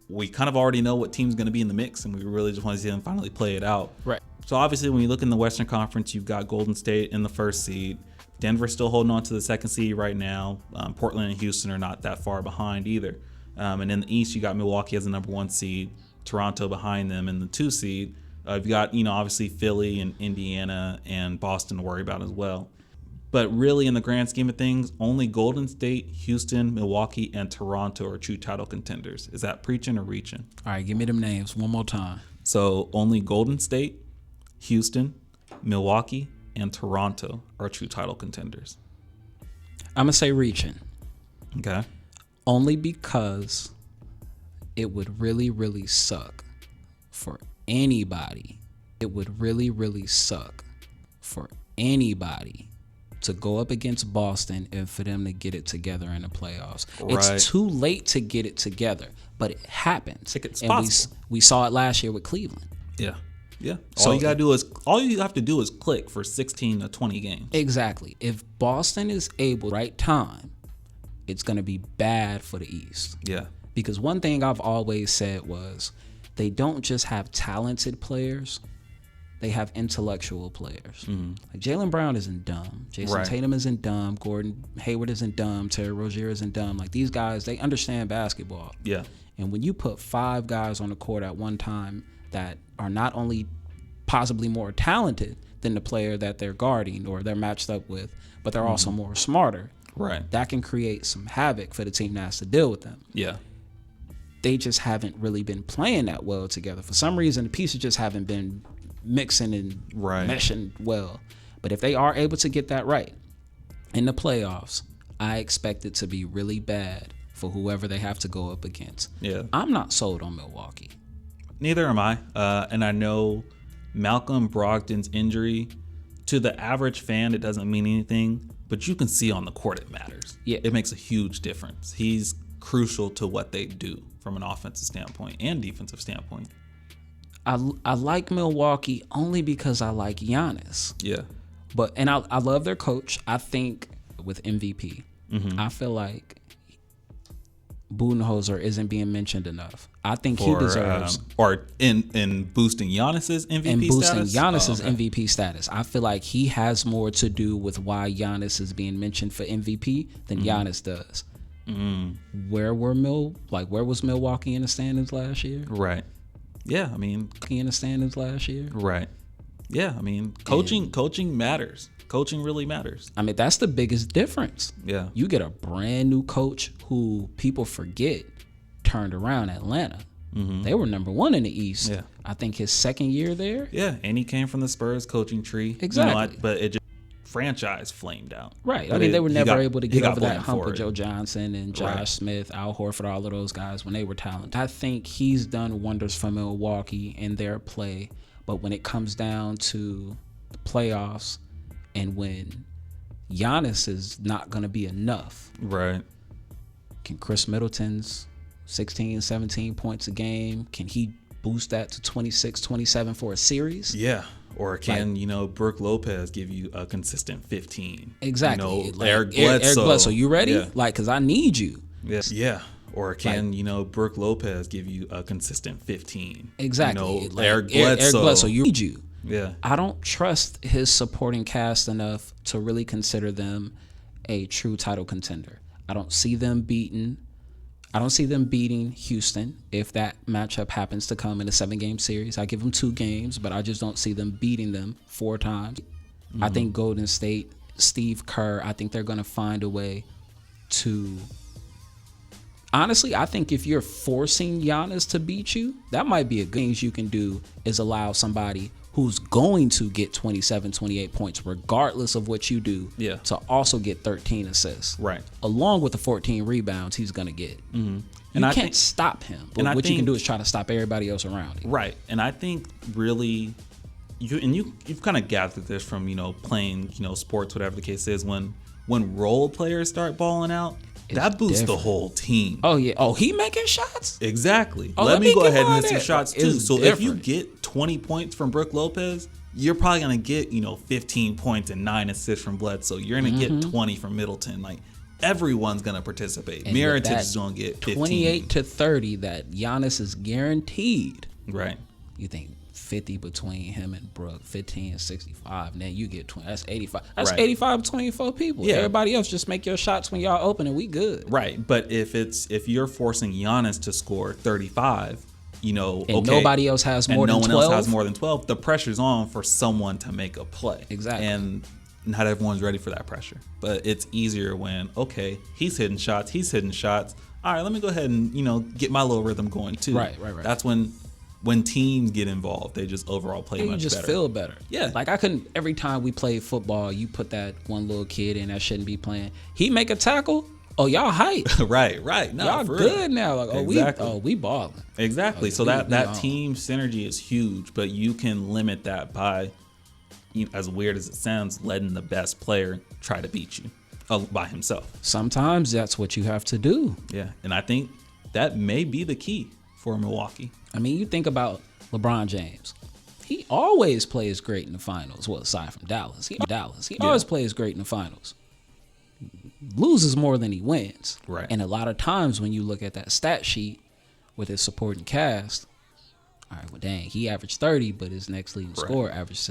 we kind of already know what team's going to be in the mix, and we really just want to see them finally play it out. Right. So obviously, when you look in the Western Conference, you've got Golden State in the first seed. Denver's still holding on to the second seed right now. Portland and Houston are not that far behind either. And in the East, you got Milwaukee as the number 1 seed, Toronto behind them in the 2 seed, You've got, obviously Philly and Indiana and Boston to worry about as well. But really, in the grand scheme of things, only Golden State, Houston, Milwaukee, and Toronto are true title contenders. Is that preaching or reaching? All right, give me them names one more time. So only Golden State, Houston, Milwaukee, and Toronto are true title contenders. I'm going to say reaching. Okay. Only because it would really, really suck for anybody. It would really, really suck for anybody to go up against Boston and for them to get it together in the playoffs. Right. It's too late to get it together, but it happens. It's and possible. We saw it last year with Cleveland. Yeah. So All you have to do is click for 16 to 20 games. Exactly. If Boston is able right time, it's going to be bad for the East. Yeah. Because one thing I've always said was they don't just have talented players, they have intellectual players. Like Jaylen Brown isn't dumb. Jason Tatum isn't dumb. Gordon Hayward isn't dumb. Terry Rozier isn't dumb. Like these guys, they understand basketball. Yeah. And when you put 5 guys on the court at one time that are not only possibly more talented than the player that they're guarding or they're matched up with, but they're also more smarter. Right. That can create some havoc for the team that has to deal with them. Yeah. They just haven't really been playing that well together. For some reason, the pieces just haven't been mixing and meshing well. But if they are able to get that right in the playoffs, I expect it to be really bad for whoever they have to go up against. Yeah. I'm not sold on Milwaukee. Neither am I. And I know Malcolm Brogdon's injury, to the average fan, it doesn't mean anything, but you can see on the court it matters. Yeah. It makes a huge difference. He's crucial to what they do from an offensive standpoint and defensive standpoint. I like Milwaukee only because I like Giannis. Yeah. But I love their coach. I think with MVP, I feel like Budenholzer isn't being mentioned enough. I think he deserves or in boosting Giannis's MVP status. MVP status. I feel like he has more to do with why Giannis is being mentioned for MVP than Giannis does. Where was Milwaukee in the standings last year? Right. Yeah, I mean, in the standings last year. Right. Yeah, I mean, coaching matters. Coaching really matters. I mean, that's the biggest difference. Yeah. You get a brand new coach who people forget turned around Atlanta. They were number 1 in the East. Yeah. I think his second year there. Yeah, and he came from the Spurs coaching tree. Exactly. But it just franchise flamed out. Right. But I mean, they were never able to get over that blamed hump for with it. Joe Johnson and Josh Smith, Al Horford, all of those guys when they were talented. I think he's done wonders for Milwaukee in their play. But when it comes down to the playoffs and when Giannis is not going to be enough. Right. Can Chris Middleton's 16, 17 points a game, can he boost that to 26, 27 for a series? Yeah. Or can, Brook Lopez give you a consistent 15? Exactly. Eric Bledsoe. You ready? Yeah. Because I need you. Yes. Yeah. Or can, Brook Lopez give you a consistent 15? Exactly. Eric Bledsoe. You need you. Yeah. I don't trust his supporting cast enough to really consider them a true title contender. I don't see them beating Houston if that matchup happens to come in a 7-game series. I give them 2 games, but I just don't see them beating them 4 times. I think Golden State, Steve Kerr, I think they're going to find a way to... Honestly, I think if you're forcing Giannis to beat you, that might be a good thing you can do is allow somebody who's going to get 27, 28 points, regardless of what you do, to also get 13 assists. Right. Along with the 14 rebounds he's going to get. You can't stop him. But what you can do is try to stop everybody else around him. Right. And I think really, you've kind of gathered this from, playing, sports, whatever the case is, when role players start balling out, that boosts the whole team. Oh, yeah. Oh, he making shots? Exactly. Oh, let me go ahead and hit some shots, too. It's so different. If you get 20 points from Brook Lopez, you're probably going to get, 15 points and 9 assists from Bledsoe. You're going to get 20 from Middleton. Like, everyone's going to participate. Mirotic is going to get 15. 28 to 30 that Giannis is guaranteed. Right. You think 50 between him and Brook, 15 and 65. Now you get 20. That's 85. That's 85 between 4 people. Yeah. Everybody else just make your shots when y'all open and we good. Right. But if you're forcing Giannis to score 35, And nobody else has more than 12. And no one else has more than 12. The pressure's on for someone to make a play. Exactly. And not everyone's ready for that pressure. But it's easier when, okay, he's hitting shots. All right, let me go ahead and, get my little rhythm going too. Right. That's when teams get involved, they just overall play much better. You just feel better. Yeah. Like every time we played football, you put that one little kid in that shouldn't be playing. He make a tackle. Oh, y'all hype. Right. No, y'all for good real. now. Like, we balling. Exactly. So that team synergy is huge, but you can limit that by, as weird as it sounds, letting the best player try to beat you by himself. Sometimes that's what you have to do. Yeah, and I think that may be the key for Milwaukee. I mean, you think about LeBron James. He always plays great in the finals. Well, aside from Dallas. He always plays great in the finals. Loses more than he wins. Right. And a lot of times when you look at that stat sheet with his supporting cast, all right, well, dang, he averaged 30, but his next leading scorer averaged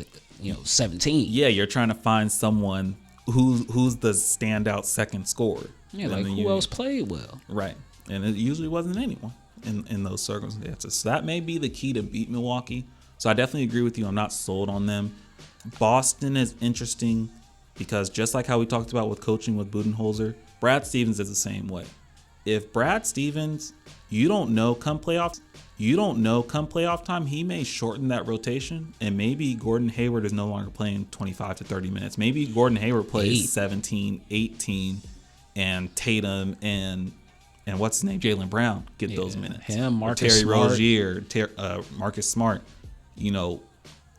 17. Yeah, you're trying to find someone who's the standout second scorer. Yeah, like who else played well? Right. And it usually wasn't anyone in those circumstances. So that may be the key to beat Milwaukee. So I definitely agree with you. I'm not sold on them. Boston is interesting because just like how we talked about with coaching with Budenholzer, Brad Stevens is the same way. If Brad Stevens, you don't know come playoff time, he may shorten that rotation, and maybe Gordon Hayward is no longer playing 25 to 30 minutes. Maybe Gordon Hayward plays 17, 18, and Tatum and what's his name, Jaylen Brown get those minutes. Him, Marcus Terry Smart. Rozier, Marcus Smart,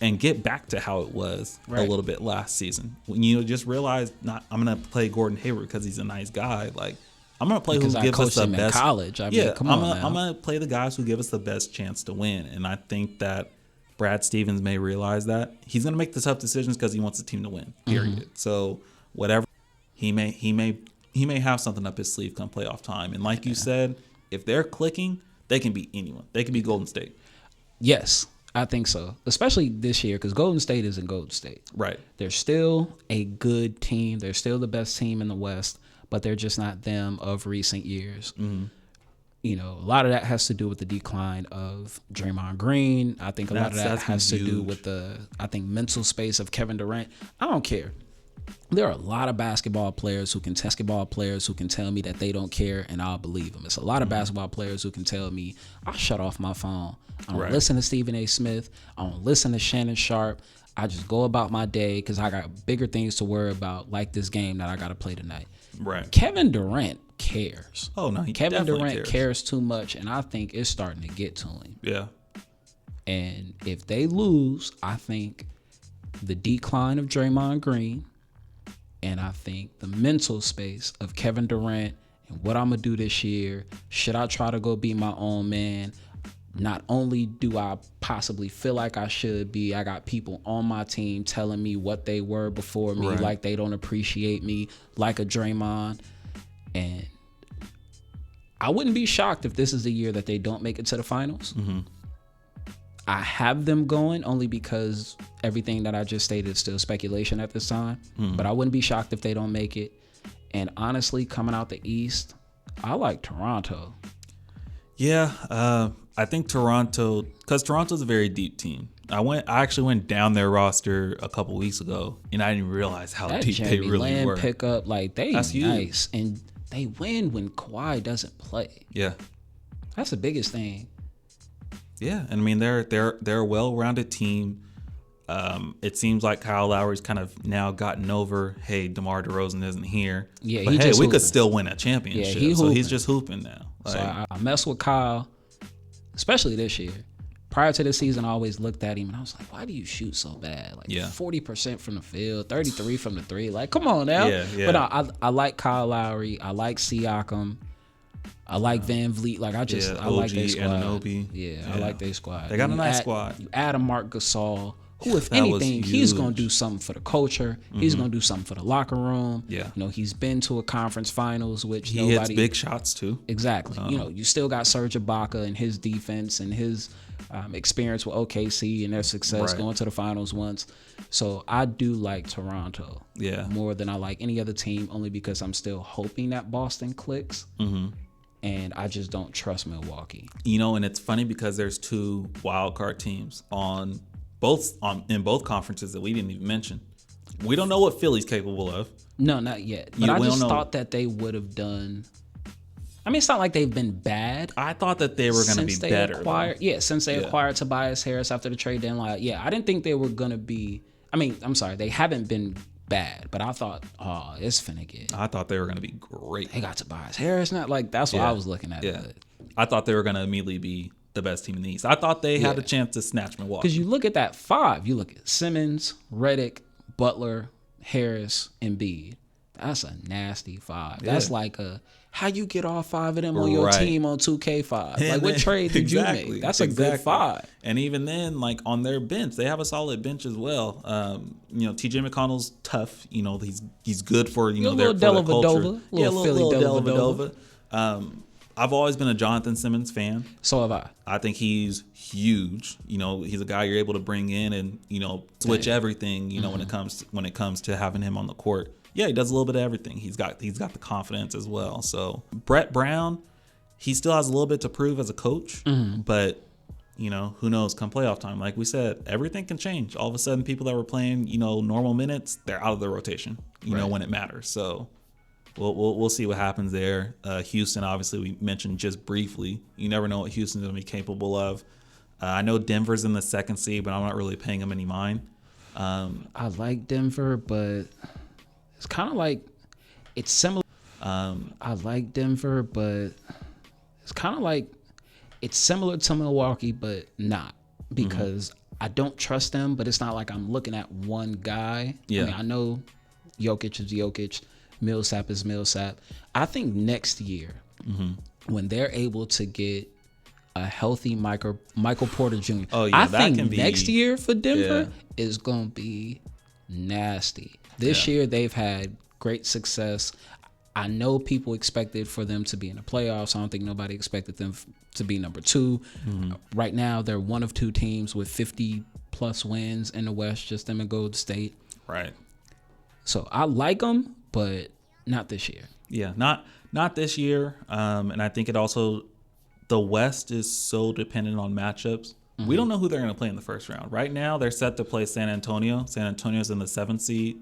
and get back to how it was a little bit last season. When you just realize, I'm gonna play Gordon Hayward because he's a nice guy. Like, I'm gonna play who gives us the best. In college. I mean, come on now. I'm gonna play the guys who give us the best chance to win. And I think that Brad Stevens may realize that he's gonna make the tough decisions because he wants the team to win. Period. Mm-hmm. So whatever, he may have something up his sleeve come playoff time. And like you said, if they're clicking, they can beat anyone. They can beat Golden State. Yes, I think so. Especially this year because Golden State isn't Golden State. Right. They're still a good team. They're still the best team in the West, but they're just not them of recent years. Mm-hmm. A lot of that has to do with the decline of Draymond Green. I think a lot of that has to do with the mental space of Kevin Durant. I don't care. There are a lot of basketball players who can tell me that they don't care, and I'll believe them. It's a lot of basketball players who can tell me I'll shut off my phone. I don't listen to Stephen A. Smith. I don't listen to Shannon Sharp. I just go about my day because I got bigger things to worry about, like this game that I got to play tonight. Right. Kevin Durant cares. Oh no, Kevin Durant cares too much, and I think it's starting to get to him. Yeah. And if they lose, I think the decline of Draymond Green, and I think the mental space of Kevin Durant and what I'm going to do this year, should I try to go be my own man? Not only do I possibly feel like I should be, I got people on my team telling me what they were before me, like they don't appreciate me, like a Draymond. And I wouldn't be shocked if this is the year that they don't make it to the finals. Mm-hmm. I have them going only because everything that I just stated is still speculation at this time. Mm-hmm. But I wouldn't be shocked if they don't make it. And honestly, coming out the East, I like Toronto. Yeah, I think Toronto, because Toronto's a very deep team. I actually went down their roster a couple weeks ago, and I didn't realize how deep they really were. Pick up, like That's nice, and they win when Kawhi doesn't play. Yeah, that's the biggest thing. Yeah, and I mean they're a well-rounded team. It seems like Kyle Lowry's kind of now gotten over, hey, DeMar DeRozan isn't here. Yeah, but hey, we could still win a championship. Yeah, so he's just hooping now. Like, so I mess with Kyle, especially this year. Prior to this season, I always looked at him and I was like, why do you shoot so bad? Like 40% from the field, 33 from the three. Like, come on now. Yeah. But I like Kyle Lowry. I like Siakam. I like Van Vliet. Like, I like their squad. Anunoby. Yeah, I like their squad. They got a nice squad. You add a Marc Gasol, who, if anything, he's going to do something for the culture. Mm-hmm. He's going to do something for the locker room. Yeah. He's been to a conference finals, which he hits big shots too. Exactly. You still got Serge Ibaka and his defense and his experience with OKC and their success going to the finals once. So I do like Toronto more than I like any other team, only because I'm still hoping that Boston clicks. Mm-hmm. and I just don't trust Milwaukee. And it's funny because there's 2 wild card teams in both conferences that we didn't even mention. We don't know what Philly's capable of. No, not yet. But I just thought that they would have done. I mean, it's not like they've been bad. I thought that they were going to be better. Since they acquired Tobias Harris after the trade deadline. Yeah, I didn't think they were going to be. I mean, I'm sorry, they haven't been bad, but I thought, it's finna get. I thought they were going to be great. They got Tobias Harris, not like that's what I was looking at. Yeah. I thought they were going to immediately be the best team in the East. I thought they had a chance to snatch Milwaukee. Because you look at that 5, you look at Simmons, Redick, Butler, Harris, Embiid. That's a nasty 5. That's like how you get all 5 of them on your team on 2K5. Like, what trade did you make? That's a good 5. And even then, like, on their bench, they have a solid bench as well. TJ McConnell's tough. He's good for, their culture. A little Dellavedova. I've always been a Jonathan Simmons fan. So have I. I think he's huge. He's a guy you're able to bring in and, switch everything, when it comes to having him on the court. Yeah, he does a little bit of everything. He's got the confidence as well. So Brett Brown, he still has a little bit to prove as a coach, but who knows? Come playoff time, like we said, everything can change. All of a sudden, people that were playing normal minutes, they're out of the rotation. When it matters. So we'll see what happens there. Houston, obviously, we mentioned just briefly. You never know what Houston's going to be capable of. I know Denver's in the 2nd seed, but I'm not really paying them any mind. I like Denver, but. It's kind of like it's similar. I like Denver, but it's kind of like it's similar to Milwaukee, but not because I don't trust them. But it's not like I'm looking at one guy. Yeah. I mean, I know Jokic is Jokic, Millsap is Millsap. I think next year when they're able to get a healthy Michael Porter Jr. I think next year for Denver is gonna be nasty. This year, they've had great success. I know people expected for them to be in the playoffs. I don't think nobody expected them to be number 2. Right now, they're one of 2 teams with 50-plus wins in the West, just them and Golden State. Right. So I like them, but not this year. Yeah, not this year. And I think it also, the West is so dependent on matchups. We don't know who they're going to play in the first round. Right now, they're set to play San Antonio. San Antonio's in the 7th seed.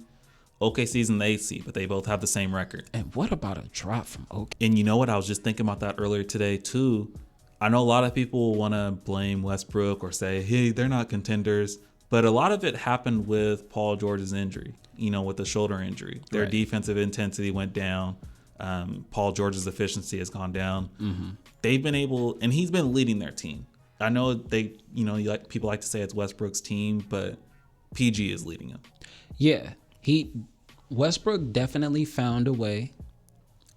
OKC's in the 8th seed, but they both have the same record. And what about a drop from OKC? And you know what? I was just thinking about that earlier today, too. I know a lot of people want to blame Westbrook or say, hey, they're not contenders. But a lot of it happened with Paul George's injury, with the shoulder injury. Their defensive intensity went down. Paul George's efficiency has gone down. They've been able, and he's been leading their team. I know people like to say it's Westbrook's team, but PG is leading him. Yeah. Westbrook definitely found a way,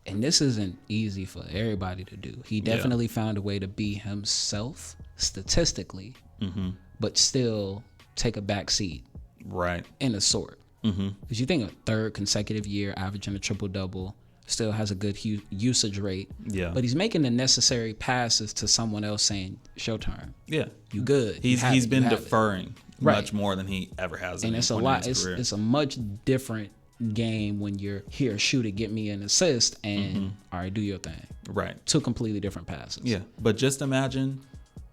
and this isn't easy for everybody to do. He definitely found a way to be himself statistically, but still take a back seat, right? In a sort, because you think a 3rd consecutive year averaging a triple-double, still has a good usage rate, but he's making the necessary passes to someone else saying, "Show turn." Yeah, you good. He's been deferring. Much more than he ever has. And it's a lot. It's a much different game when you're here, shoot it, get me an assist, and all right, do your thing. Right. 2 completely different passes. Yeah, but just imagine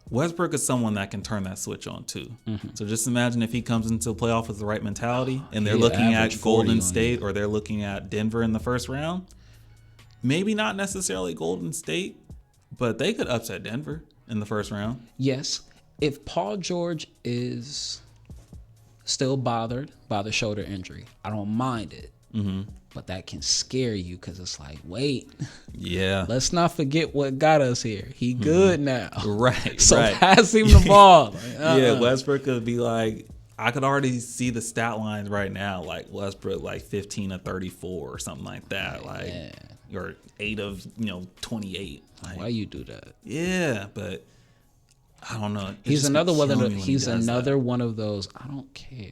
Westbrook is someone that can turn that switch on too. So just imagine if he comes into the playoff with the right mentality, and they're looking at Golden State or they're looking at Denver in the first round. Maybe not necessarily Golden State, but they could upset Denver in the first round. Yes. If Paul George is still bothered by the shoulder injury, I don't mind it. But that can scare you because it's like, wait. Yeah. Let's not forget what got us here. He good now. Right. So pass him the ball. Yeah, Westbrook could be like, I could already see the stat lines right now, like Westbrook, like 15 of 34 or something like that. Or 8 of 28. Like, why you do that? Yeah, but I don't know. He's another one of those. I don't care.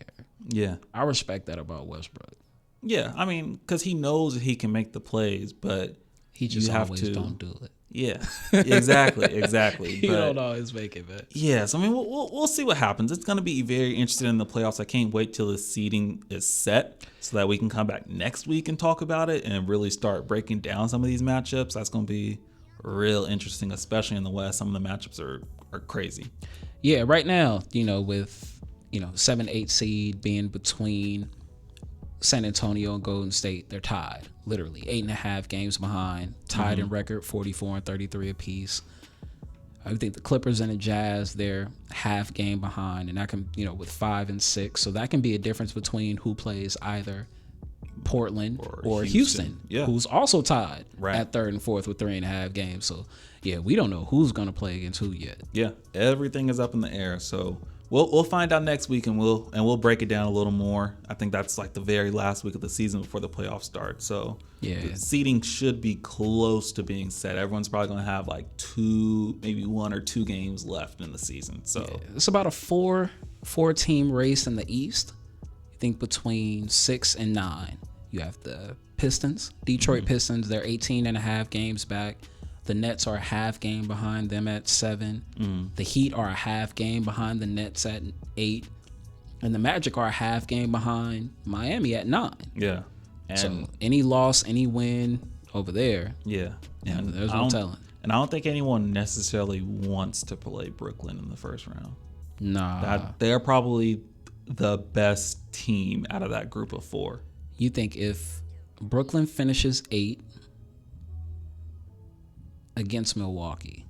Yeah, I respect that about Westbrook. Yeah, I mean, because he knows that he can make the plays, but he just always don't do it. Yeah, exactly. You don't always make it, man. Yes, I mean, we'll see what happens. It's going to be very interesting in the playoffs. I can't wait till the seeding is set so that we can come back next week and talk about it and really start breaking down some of these matchups. That's going to be real interesting, especially in the West. Some of the matchups are crazy. Yeah, right now, with 7-8 seed being between San Antonio and Golden State, they're tied. Literally 8.5 games behind, tied in record, 44 and 33 apiece. I think the Clippers and the Jazz, they're half game behind, and that can, with 5 and 6. So that can be a difference between who plays either Portland or Houston, who's also tied at third and fourth with 3.5 games. So yeah, we don't know who's gonna play against who yet. Yeah, everything is up in the air. So we'll find out next week, and we'll break it down a little more. I think that's like the very last week of the season before the playoffs start. So yeah, the seeding should be close to being set. Everyone's probably gonna have like 2, maybe 1 or 2 games left in the season. So it's about a four team race in the East. I think between 6 and 9. You have the Pistons, Detroit Pistons. They're 18.5 games back. The Nets are a half game behind them at 7. The Heat are a half game behind the Nets at 8. And the Magic are a half game behind Miami at 9. Yeah. And so any loss, any win over there. Yeah. And there's no telling. And I don't think anyone necessarily wants to play Brooklyn in the first round. Nah. They're probably the best team out of that group of 4. You think if Brooklyn finishes 8 against Milwaukee,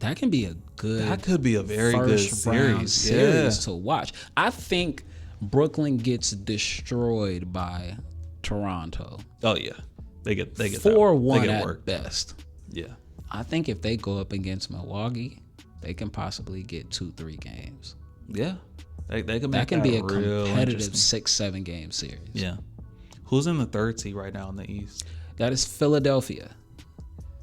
that can be a good. That could be a very good series to watch. I think Brooklyn gets destroyed by Toronto. Oh yeah, they get 4-1 at best. Yeah, I think if they go up against Milwaukee, they can possibly get 2-3 games. Yeah, they can make that can be a real competitive 6-7 game series. Yeah. Who's in the 3rd seed right now in the East? That is Philadelphia.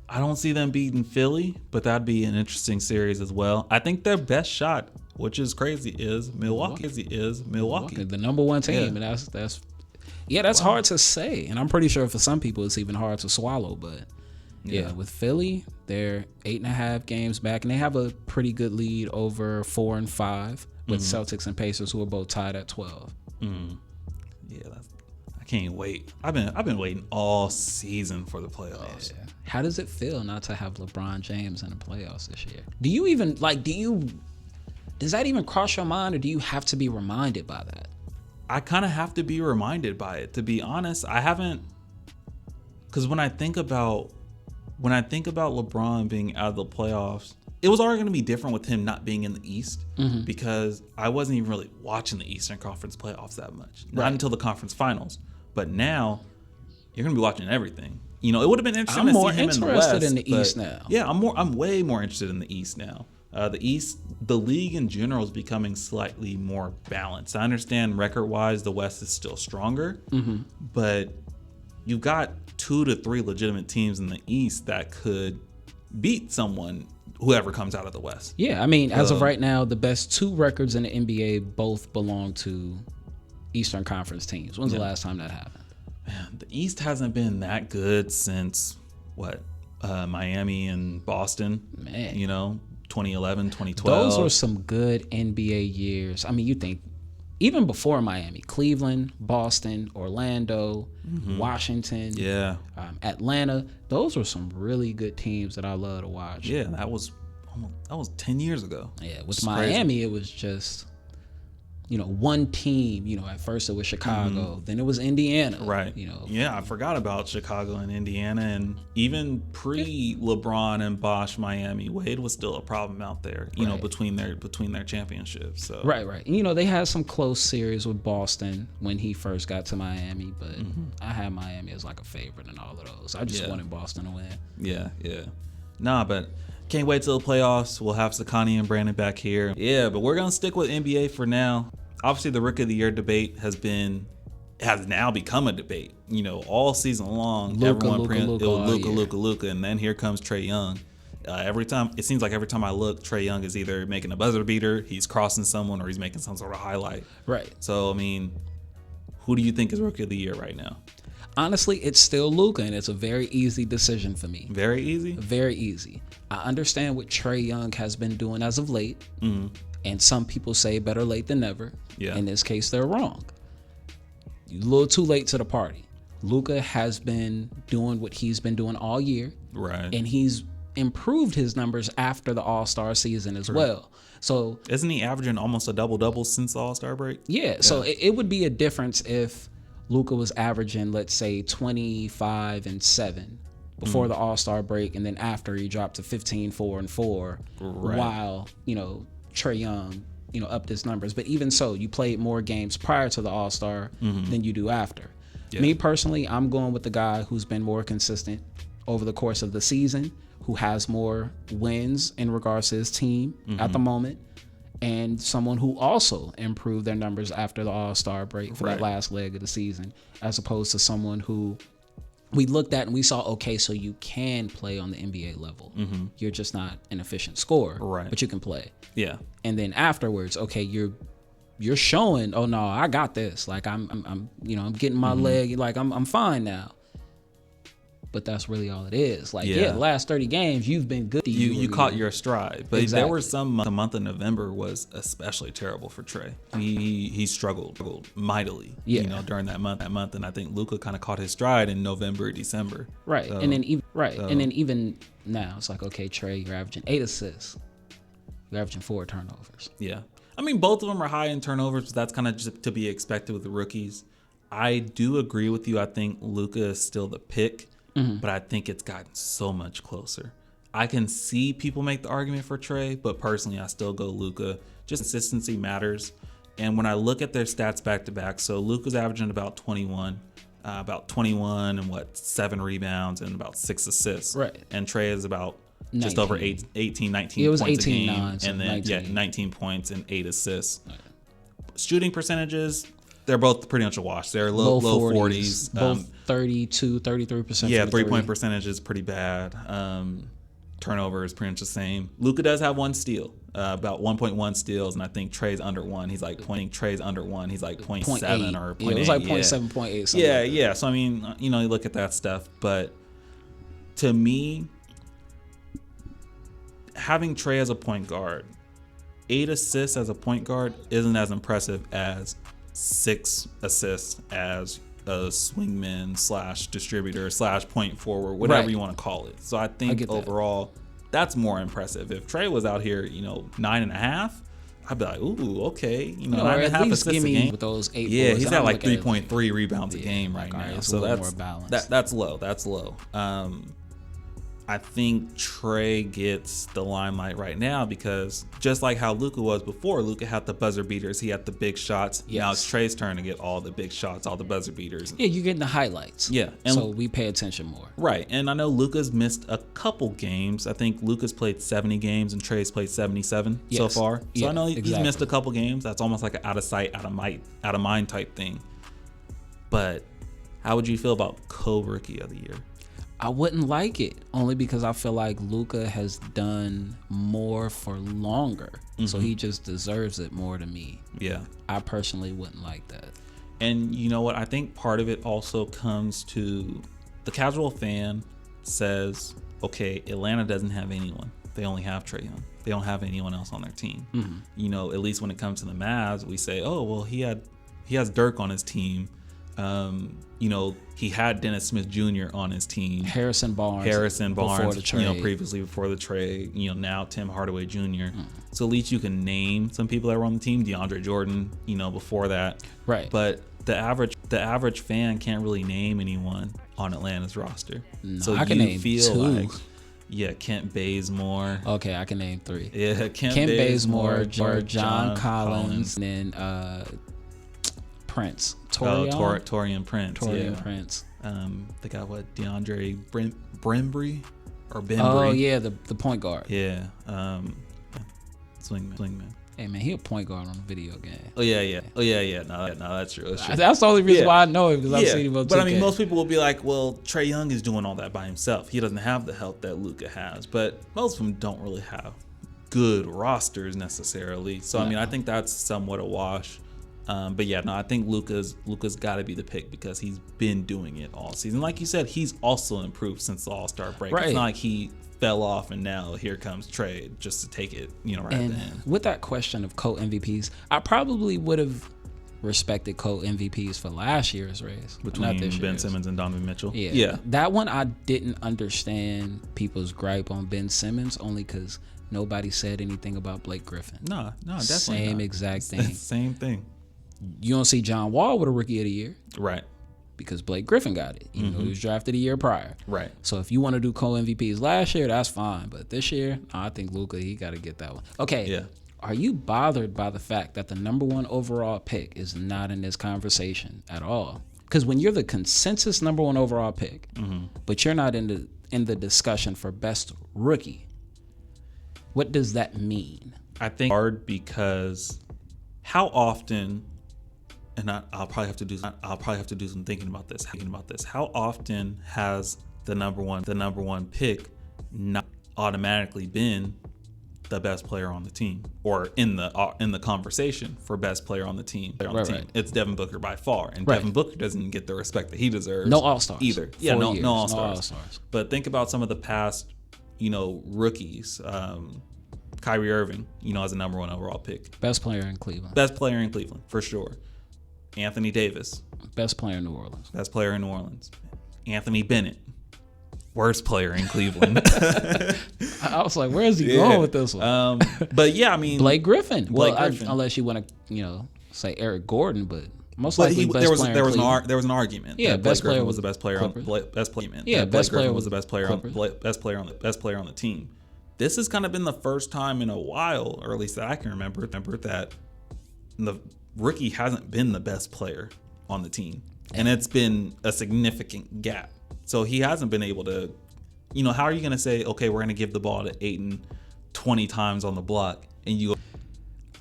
I don't see them beating Philly, but that'd be an interesting series as well. I think their best shot, which is crazy, is Milwaukee. The number 1 team, and that's hard to say. And I'm pretty sure for some people it's even hard to swallow. But yeah, with Philly, they're 8.5 games back, and they have a pretty good lead over 4 and 5 with Celtics and Pacers, who are both tied at 12. Yeah, I can't wait. I've been waiting all season for the playoffs. Yeah. How does it feel not to have LeBron James in the playoffs this year? Do you even does that even cross your mind, or do you have to be reminded by that? I kind of have to be reminded by it, to be honest. I haven't, because when I think about LeBron being out of the playoffs, it was already going to be different with him not being in the East, because I wasn't even really watching the Eastern Conference playoffs that much, not until the conference finals. But now you're going to be watching everything. It would have been interesting to see him in the West. I'm more interested in the East now. Yeah, I'm way more interested in the East now. The East, the league in general is becoming slightly more balanced. I understand record-wise the West is still stronger, but you've got 2 to 3 legitimate teams in the East that could beat whoever comes out of the West. Yeah, I mean, as of right now, the best 2 records in the NBA both belong to Eastern Conference teams. When's the last time that happened? Man, the East hasn't been that good since Miami and Boston. Man, 2011, 2012. Those were some good NBA years. I mean, you think even before Miami, Cleveland, Boston, Orlando, Washington, Atlanta. Those were some really good teams that I love to watch. Yeah, that was 10 years ago. Yeah, with Miami, crazy. It was just one team. At first it was Chicago, then it was Indiana. Right. Yeah, I forgot about Chicago and Indiana, and even pre-LeBron and Bosh Miami, Wade was still a problem out there. Between their championships. So. Right. And they had some close series with Boston when he first got to Miami, but I had Miami as like a favorite in all of those. I just wanted Boston to win. Yeah. Nah, but can't wait till the playoffs. We'll have Sakani and Brandon back here. Yeah, but we're going to stick with NBA for now. Obviously, the Rookie of the Year debate has now become a debate. All season long, Luka, and then here comes Trae Young. It seems like every time I look, Trae Young is either making a buzzer beater, he's crossing someone, or he's making some sort of highlight. Right. So, I mean, who do you think is Rookie of the Year right now? Honestly, it's still Luka, and it's a very easy decision for me. Very easy? Very easy. I understand what Trae Young has been doing as of late, and some people say better late than never. Yeah. In this case, they're wrong. You're a little too late to the party. Luka has been doing what he's been doing all year. Right. And he's improved his numbers after the All-Star season as well. So isn't he averaging almost a double-double since the All-Star break? Yeah. So it would be a difference if Luka was averaging, let's say, 25 and 7 before the All-Star break, and then after he dropped to 15, 4 and 4, while, you know, Trae Young, you know, upped his numbers. But even so, you played more games prior to the All-Star than you do after. Yeah. Me personally, I'm going with the guy who's been more consistent over the course of the season, who has more wins in regards to his team at the moment, and someone who also improved their numbers after the All-Star break for that last leg of the season, as opposed to someone who we looked at and we saw, okay, so you can play on the NBA level. You're just not an efficient scorer, but you can play. Yeah. And then afterwards, okay, you're showing, oh no, I got this. Like I'm I'm getting my leg, like I'm fine now. But that's really all it is. Like, the last 30 games, you've been good. You caught your stride. But there were some, the month of November was especially terrible for Trae. He struggled mightily, during that month. And I think Luka kind of caught his stride in November, December. Right. So, and then even now, it's like, okay, Trae, you're averaging 8 assists. You're averaging 4 turnovers. Yeah. I mean, both of them are high in turnovers, but that's kind of just to be expected with the rookies. I do agree with you. I think Luka is still the pick. But I think it's gotten so much closer. I can see people make the argument for Trae, but personally, I still go Luka. Just consistency matters. And when I look at their stats back to back, so Luka's averaging about 21 and 7 rebounds and about 6 assists. Right. And Trae is about 19. Just over 19 it was points 18, a game. 9, so and then 19 points and 8 assists. Right. Shooting percentages, they're both pretty much a wash. They're low 40s. Both 32, 33%. Yeah, 3-point percentage is pretty bad. Turnover is pretty much the same. Luka does have 1 steal, about 1.1 steals, and I think Trae's under 1. He's like Trae's under 1. He's like 0.7 or 0.8. Yeah, it was like 0.7, 0.8. Yeah, yeah. So I mean, you look at that stuff, but to me, having Trae as a point guard, 8 assists as a point guard isn't as impressive as 6 assists as a swingman / distributor / point forward, whatever you want to call it. So I think overall that's more impressive. If Trae was out here, 9.5, I'd be like, ooh, okay, 9.5 assists a game with those 8. Yeah, he's at like 3.3 rebounds a game right now. So that's low. That's low. I think Trae gets the limelight right now because just like how Luka was before, Luka had the buzzer beaters. He had the big shots. Yes. Now it's Trae's turn to get all the big shots, all the buzzer beaters. Yeah, you're getting the highlights. Yeah. And so we pay attention more. Right. And I know Luka's missed a couple games. I think Luka's played 70 games and Trae's played 77 so far. So I know he's missed a couple games. That's almost like an out of sight, out of mind type thing. But how would you feel about co-rookie of the year? I wouldn't like it, only because I feel like Luka has done more for longer. So he just deserves it more to me. Yeah. I personally wouldn't like that. And you know what? I think part of it also comes to the casual fan says, okay, Atlanta doesn't have anyone. They only have Trae Young. They don't have anyone else on their team. At least when it comes to the Mavs, we say, oh, well, he has Dirk on his team. He had Dennis Smith Jr. on his team. Harrison Barnes previously before the trade. Now Tim Hardaway Jr. So at least you can name some people that were on the team. DeAndre Jordan, before that. Right. But the average fan can't really name anyone on Atlanta's roster. No, so I can name 2. Kent Bazemore. Okay, I can name 3. Yeah, Kent Bazemore, John Collins, and then Prince. Torian Prince. Prince. They got DeAndre Bembry or Bembry. Oh yeah, the point guard. Yeah. Swingman. Hey man, he a point guard on a video game. Oh yeah. No, that's true. That's the only reason why I know him, because I've seen him on 2K. But I mean, most people will be like, well, Trae Young is doing all that by himself. He doesn't have the help that Luka has. But most of them don't really have good rosters necessarily. So I mean, I think that's somewhat a wash. I think Luka's got to be the pick because he's been doing it all season. Like you said, he's also improved since the All-Star break. Right. It's not like he fell off and now here comes Trae just to take it, right and then. With that question of co-MVPs, I probably would have respected co-MVPs for last year's race. Between Ben Simmons and Donovan Mitchell. Yeah. That one I didn't understand people's gripe on Ben Simmons only because nobody said anything about Blake Griffin. No, definitely Same not. exact thing. Same thing. You don't see John Wall with a Rookie of the Year. Right. Because Blake Griffin got it, even though he was drafted a year prior. Right. So if you want to do co-MVPs last year, that's fine. But this year, I think Luka, he got to get that one. Okay. Yeah. Are you bothered by the fact that the number one overall pick is not in this conversation at all? Because when you're the consensus number one overall pick, but you're not in the discussion for best rookie, what does that mean? I think hard because how often, and I'll probably have to do some thinking about this. How often has the number one pick not automatically been the best player on the team, or in the conversation for best player on the team? Right. It's Devin Booker by far, and Devin Booker doesn't get the respect that he deserves. No All-Stars either. Yeah, no All-Stars. No All-Stars. But think about some of the past, rookies. Kyrie Irving, as a number one overall pick. Best player in Cleveland. Best player in Cleveland, for sure. Anthony Davis. Best player in New Orleans. Best player in New Orleans. Anthony Bennett. Worst player in Cleveland. I was like, where is he going with this one? But yeah, I mean, Blake Griffin. Griffin. Unless you want to, say Eric Gordon, but most likely there was an argument. Yeah, Blake Griffin was the best player on best player. Yeah, Blake Griffin was the best player on best player on the team. This has kind of been the first time in a while, or at least that I can remember that the rookie hasn't been the best player on the team, and it's been a significant gap. So he hasn't been able to, how are you going to say, okay, we're going to give the ball to Ayton 20 times on the block, and you?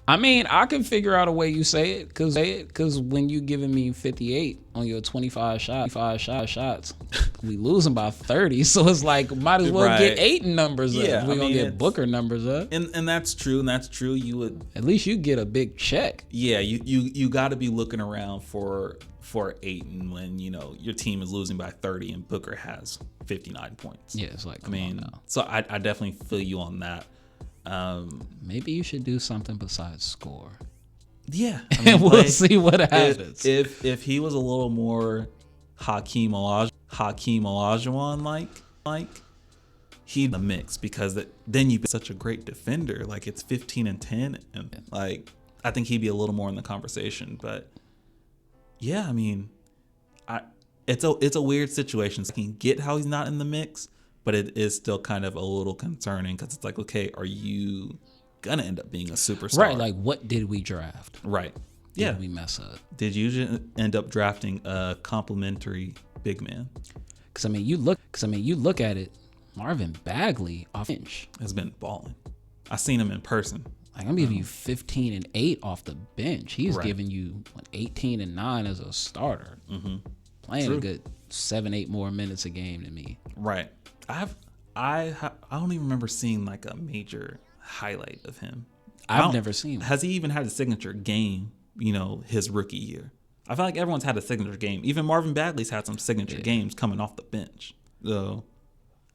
I mean, I can figure out a way you say it, because when you giving me 58 on your 25 shots, we losing by 30. So it's like, might as well get Ayton numbers up. We're going to get Booker numbers up. And that's true. You would. At least you get a big check. Yeah, you got to be looking around for Ayton when, your team is losing by 30 and Booker has 59 points. Yeah, it's like, so I definitely feel you on that. Maybe you should do something besides score. Yeah, we'll see what happens. If he was a little more Hakeem Olajuwon like he'd the mix, because then you'd be such a great defender. Like, it's 15 and 10, and I think he'd be a little more in the conversation. But yeah, I mean, it's a weird situation. So I can get how he's not in the mix, but it is still kind of a little concerning, because it's like, okay, are you gonna end up being a superstar? Right, like, what did we draft? Right. Did we mess up? Did you end up drafting a complimentary big man? Because I mean, you look at it. Marvin Bagley off bench has been balling. I seen him in person. Like, I'm giving you 15 and 8 off the bench. He's giving you 18 and 9 as a starter. Playing a good 7-8 more minutes a game than me. Right. I don't even remember seeing like a major highlight of him. I've never seen him. Has he even had a signature game, his rookie year? I feel like everyone's had a signature game. Even Marvin Bagley's had some signature games coming off the bench. So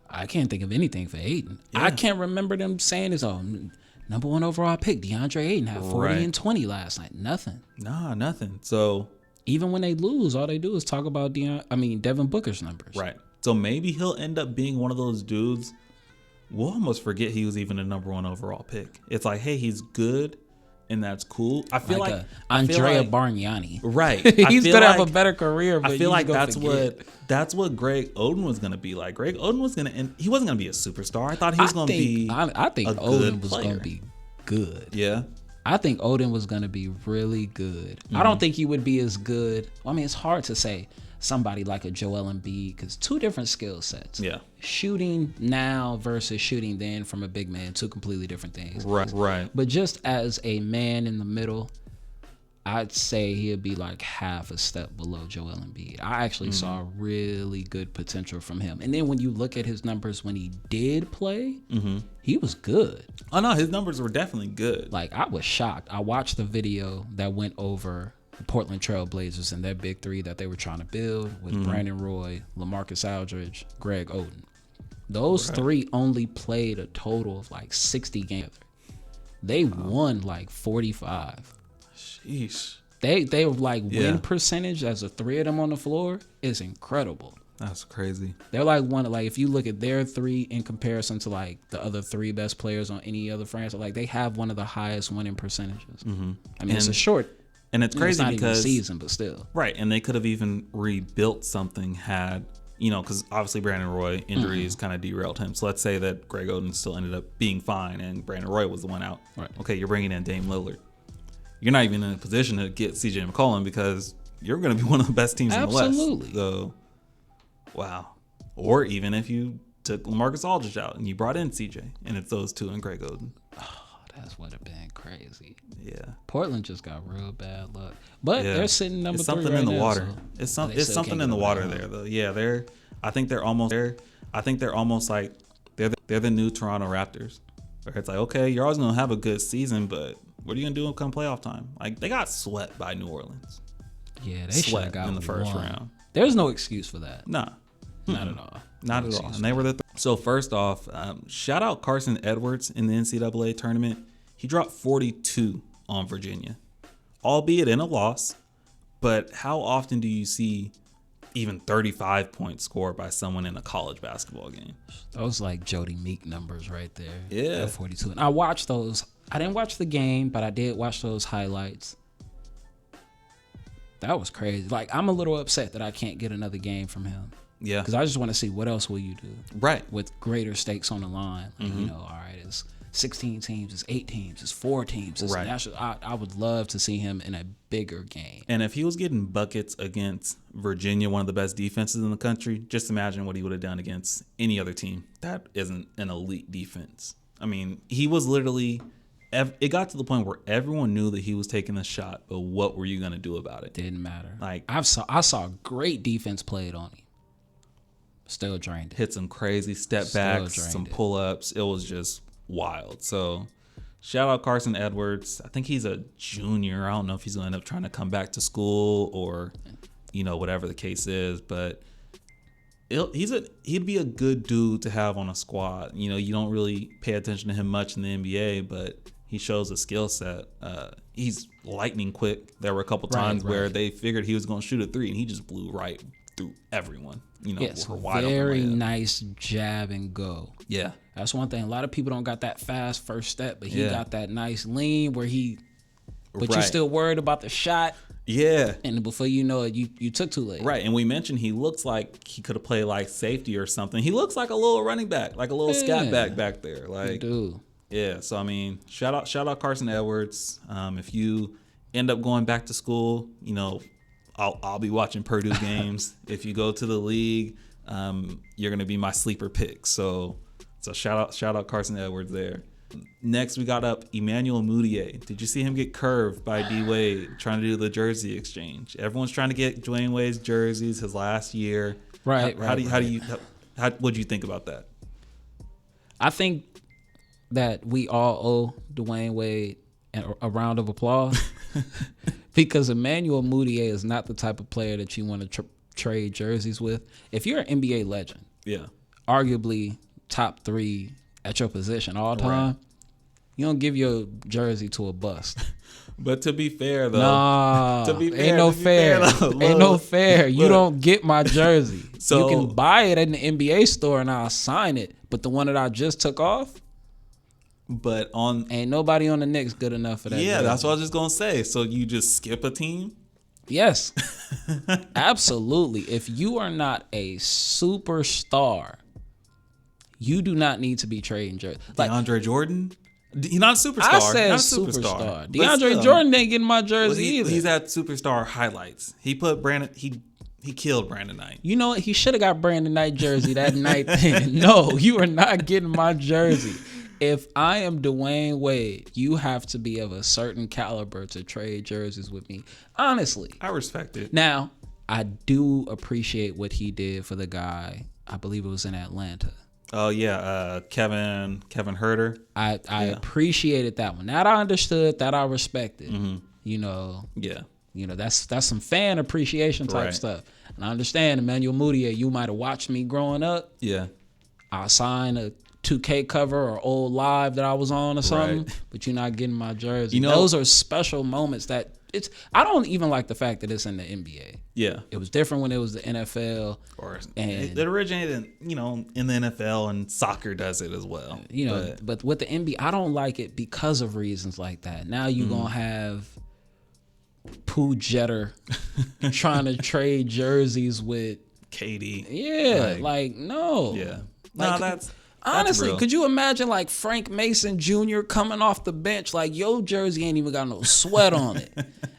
I can't think of anything for Ayton. Yeah. I can't remember them saying this. Number one overall pick, DeAndre Ayton had 40 and 20 last night. Nothing. Nah, nothing. So even when they lose, all they do is talk about Devin Booker's numbers. Right. So maybe he'll end up being one of those dudes. We'll almost forget he was even a number one overall pick. It's like, hey, he's good, and that's cool. I feel like Andrea Bargnani. Right. He's gonna have a better career. But I feel like that's what Greg Oden was gonna be like. Greg Oden was he wasn't gonna be a superstar. I thought he was gonna be. I think Oden was gonna be good. Yeah. I think Oden was gonna be really good. I don't think he would be as good. I mean, it's hard to say somebody like a Joel Embiid, because two different skill sets. Yeah. Shooting now versus shooting then from a big man, two completely different things. Right. But just as a man in the middle, I'd say he'd be like half a step below Joel Embiid. I actually saw really good potential from him. And then when you look at his numbers when he did play, he was good. Oh, no, his numbers were definitely good. Like, I was shocked. I watched the video that went over the Portland Trail Blazers and their big three that they were trying to build with Brandon Roy, LaMarcus Aldridge, Greg Oden. Those three only played a total of like 60 games. They won like 45. Sheesh. They like win percentage as the three of them on the floor is incredible. That's crazy. They're like one of, like, if you look at their three in comparison to like the other three best players on any other franchise, like they have one of the highest winning percentages. Mm-hmm. I mean, it's a short, and it's crazy it's not because even a season, but still, right. And they could have even rebuilt something had, because obviously Brandon Roy injuries kind of derailed him. So let's say that Greg Oden still ended up being fine and Brandon Roy was the one out. Right. Okay, you're bringing in Dame Lillard. You're not even in a position to get CJ McCollum because you're going to be one of the best teams in the West. Absolutely. So, wow. Or even if you took LaMarcus Aldridge out and you brought in CJ and it's those two and Greg Oden. Oh, that would have been crazy. Yeah. Portland just got real bad luck. But they're sitting number 3 something right in the now, water. so It's something in the water there though. Yeah, I think they're almost like they're the new Toronto Raptors. Where it's like, okay, you're always going to have a good season, but what are you going to do come playoff time? Like, they got swept by New Orleans. Yeah, they should have got in the first round. There's no excuse for that. Nah. Not at all. Not at all. And they were the So first off, shout out Carson Edwards in the NCAA tournament. He dropped 42 on Virginia, albeit in a loss. But how often do you see even 35 points scored by someone in a college basketball game? Those like Jody Meek numbers right there. Yeah. At 42. And I watched those. I didn't watch the game, but I did watch those highlights. That was crazy. Like, I'm a little upset that I can't get another game from him. Yeah. Because I just want to see what else will you do. Right. With greater stakes on the line. Like, all right, it's 16 teams, it's 8 teams, it's 4 teams. It's national. I would love to see him in a bigger game. And if he was getting buckets against Virginia, one of the best defenses in the country, just imagine what he would have done against any other team that isn't an elite defense. I mean, he was literally... It got to the point where everyone knew that he was taking the shot, but what were you going to do about it? Didn't matter. Like, I saw great defense played on him. Still drained it. Hit some crazy step backs, some pull-ups. It was just wild. So shout out Carson Edwards. I think he's a junior. I don't know if he's going to end up trying to come back to school or, whatever the case is. But he'd be a good dude to have on a squad. You don't really pay attention to him much in the NBA, but he shows a skill set. He's lightning quick. There were a couple times where they figured he was going to shoot a 3, and he just blew right through everyone. Yes, very nice jab and go. Yeah. That's one thing. A lot of people don't got that fast first step, but he got that nice lean where but you're still worried about the shot. Yeah. And before you know it, you took too late. Right. And we mentioned he looks like he could have played like safety or something. He looks like a little running back, like a little scat back there. Like, dude. Yeah. So, I mean, shout out Carson Edwards. If you end up going back to school, I'll be watching Purdue games. If you go to the league, you're going to be my sleeper pick. So shout out Carson Edwards there. Next, we got up Emmanuel Mudiay. Did you see him get curved by D Wade trying to do the jersey exchange? Everyone's trying to get Dwayne Wade's jerseys his last year. Right. What do you think about that? I think that we all owe Dwayne Wade a round of applause because Emmanuel Mudiay is not the type of player that you want to trade jerseys with. If you're an NBA legend, arguably top 3 at your position all time, you don't give your jersey to a bust. But to be fair, though, ain't no fair. You don't get my jersey. So you can buy it in the NBA store and I'll sign it. But the one that I just took off, ain't nobody on the Knicks good enough for that. Yeah, jersey. that's what I was just gonna say. So you just skip a team? Yes, absolutely. If you are not a superstar, you do not need to be trading jerseys. Like DeAndre Jordan, he's not a superstar. I said not superstar. DeAndre Jordan didn't get my jersey either. He's had superstar highlights. He put Brandon. He killed Brandon Knight. You know what? He should have got Brandon Knight jersey that night. Then no, you are not getting my jersey. If I am Dwayne Wade, you have to be of a certain caliber to trade jerseys with me. Honestly, I respect it. Now, I do appreciate what he did for the guy. I believe it was in Atlanta. Oh yeah, Kevin Huerter. I appreciated that one. That I understood. That I respected. Yeah. That's some fan appreciation type stuff. And I understand, Emmanuel Mudiay, you might have watched me growing up. Yeah. I'll sign a 2K cover or old live that I was on or something, Right. but you're not getting my jersey. You know- Those are special moments that I don't even like the fact that it's in the NBA. Yeah. It was different when it was the NFL. Or And- it originated, in the NFL, and soccer does it as well. But with the NBA, I don't like it because of reasons like that. Now you're going to have Pooh Jeter trying to trade jerseys with KD. Yeah, no. Yeah. Like, No, that's honestly, real. could you imagine like Frank Mason Jr. coming off the bench, like your jersey ain't even got no sweat on it,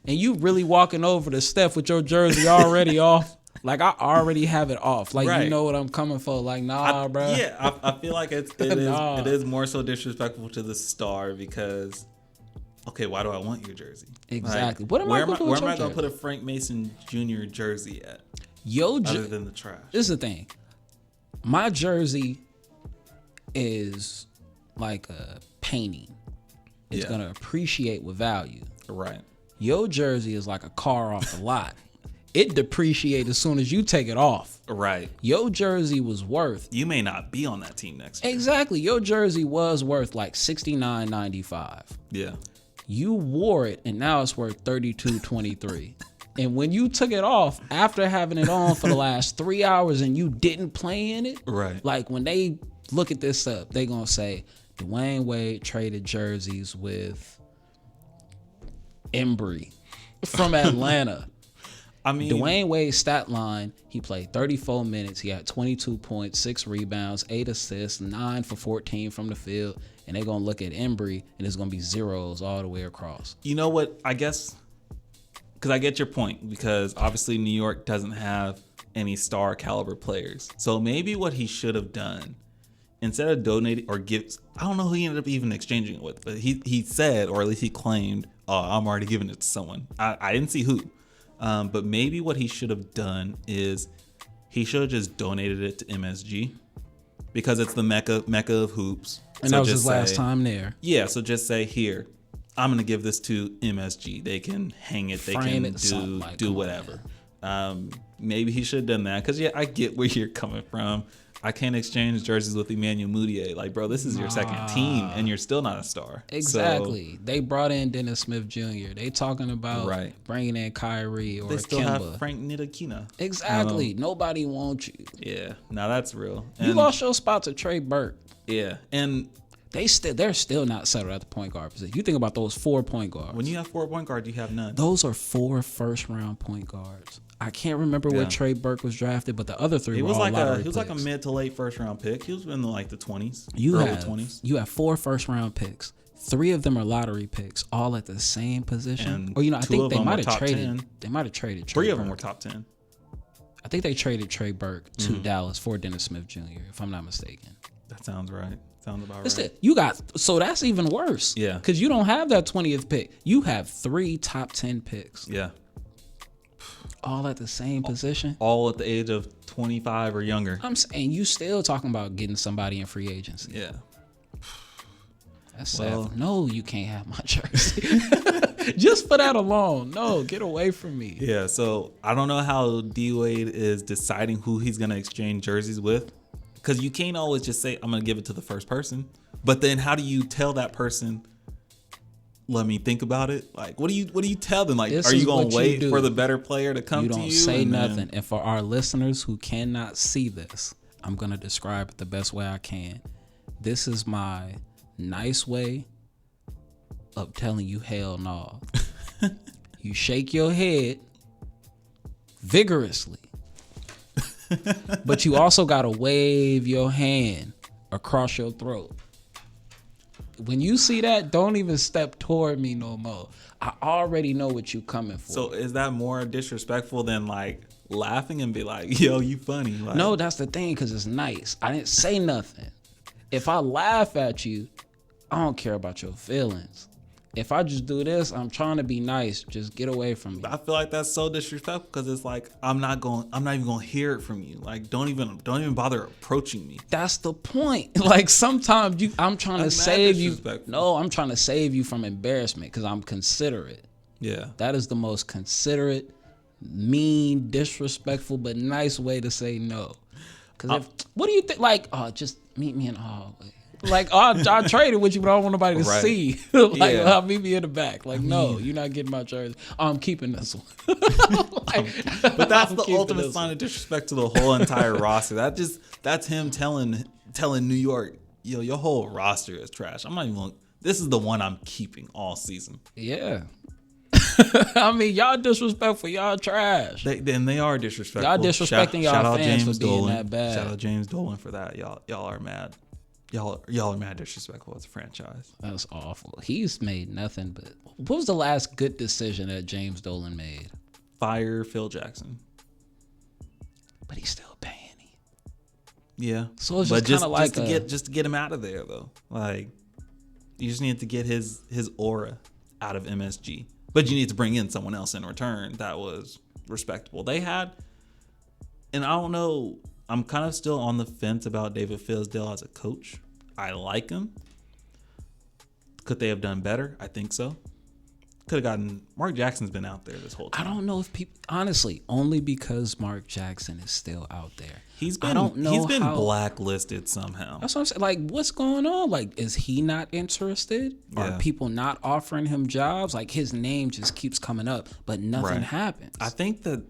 and you really walking over to Steph with your jersey already off? Like I already have it off. Like Right. you know what I'm coming for? Like nah, bro. Yeah, I feel like it Nah. is more so disrespectful to the star because, okay, why do I want your jersey? Exactly. Like, What am I gonna do with where am your I gonna jersey? put a Frank Mason Jr. jersey at Yo, other than the trash? this is the thing. My jersey is like a painting. It's Yeah. gonna appreciate with value. Right. Your jersey is like a car off the lot. It depreciates as soon as you take it off. Right. Your jersey was worth You may not be on that team next year. exactly. Your jersey was worth like $69.95. Yeah. You wore it and now it's worth $32.23. And when you took it off after having it on for the last 3 hours and you didn't play in it, Right. like when they look at this up, they gonna say Dwayne Wade traded jerseys with Embry from Atlanta. I mean, Dwayne Wade's stat line, he played 34 minutes. He had 22 points, 6 rebounds, 8 assists, 9 for 14 from the field. And they're going to look at Embry, and it's going to be zeros all the way across. you know what? I guess because I get your point, because obviously New York doesn't have any star caliber players. So maybe what he should have done, instead of donating or I don't know who he ended up even exchanging it with, but he said, or at least he claimed, oh, I'm already giving it to someone. I didn't see who. But maybe what he should have done is he should have just donated it to MSG because it's the mecca of hoops. And So that was just his last say- time there. Yeah, so just say, here, I'm gonna give this to MSG. They can hang it. They Frame can it, something like, do come on, whatever. Maybe he should have done that because I get where you're coming from. I can't exchange jerseys with Emmanuel Mudiay. Like, bro, this is your second team, and you're still not a star. Exactly. They brought in Dennis Smith Jr. They talking about Right. bringing in Kyrie or So they still Kemba. have Frank Ntilikina. Exactly. Nobody wants you. Yeah, now that's real. You And- lost your spot to Trey Burke. Yeah, and They're still not settled at the point guard position. You think about those 4 point guards. when you have 4 point guards, you have none. Those are 4 first-round point guards. I can't remember where Yeah. Trey Burke was drafted, but the other 3 He were was all like lottery a picks. mid to late first round pick. He was in like the 20s, You early have 20s. you have 4 first-round picks. 3 of them are lottery picks, all at the same position. And Or I 2 think of they them might were have top traded. 10. They might have traded. Trey 3 of them Burke. were top 10. I think they traded Trey Burke to Dallas for Dennis Smith Jr. If I'm not mistaken. That sounds right. Sounds about That's right. it. You got so that's even worse. Yeah. Because you don't have that 20th pick. You have 3 top 10 picks, Yeah. all at the same position. All at the age of 25 or younger. I'm saying you still talking about getting somebody in free agency. Yeah. That's sad. Well- No, you can't have my jersey. Just for that alone. No, get away from me. Yeah. So I don't know how D Wade is deciding who he's going to exchange jerseys with, because you can't always just say, I'm going to give it to the first person. But then how do you tell that person, let me think about it? Like, what do you tell them? Like, This are is you going what to you wait do. for the better player to come You to don't you? say and then- nothing. And for our listeners who cannot see this, I'm going to describe it the best way I can. This is my nice way of telling you hell no. You shake your head vigorously, but you also got to wave your hand across your throat. When you see that, don't even step toward me no more. I already know what you coming for. So is that more disrespectful than like laughing and be like, yo, you funny? Like, No, that's the thing, because it's nice. I didn't say nothing. If I laugh at you, I don't care about your feelings. If I just do this, I'm trying to be nice. Just get away from me. I feel like that's so disrespectful because it's like I'm not even gonna hear it from you. Like don't even bother approaching me. That's the point. Like sometimes I'm trying to That's mad save you. disrespectful. No, I'm trying to save you from embarrassment because I'm considerate. Yeah. That is the most considerate, mean, disrespectful, but nice way to say no. Because what do you think? Like, meet me in the hallway. Like, I traded with you, but I don't want nobody to see. Like, Yeah. meet me in the back. Like, no, you're not getting my jersey. I'm keeping this one. But that's the ultimate sign of disrespect to the whole entire roster. That's him telling New York, yo, your whole roster is trash. I'm not even. This is the one I'm keeping all season. Yeah. I mean, y'all disrespectful. Y'all trash. They are disrespectful. Y'all disrespecting y'all fans for being that bad. Shout out James Dolan for that. Y'all are mad. Y'all are mad disrespectful as a franchise. That's awful. He's made nothing but. What was the last good decision that James Dolan made? Fire Phil Jackson. But he's still paying him. Yeah. So it's just kind of like just to get him out of there though. Like you just need to get his aura out of MSG. But you need to bring in someone else in return that was respectable. They had, and I don't know, I'm kind of still on the fence about David Fizdale as a coach. I like him. Could they have done better? I think so. Could have gotten, Mark Jackson's been out there this whole time. I don't know if people, honestly, only because Mark Jackson is still out there. He's been blacklisted somehow. That's what I'm saying. Like, what's going on? Like, is he not interested? Yeah. Are people not offering him jobs? Like, his name just keeps coming up, but nothing happens. I think that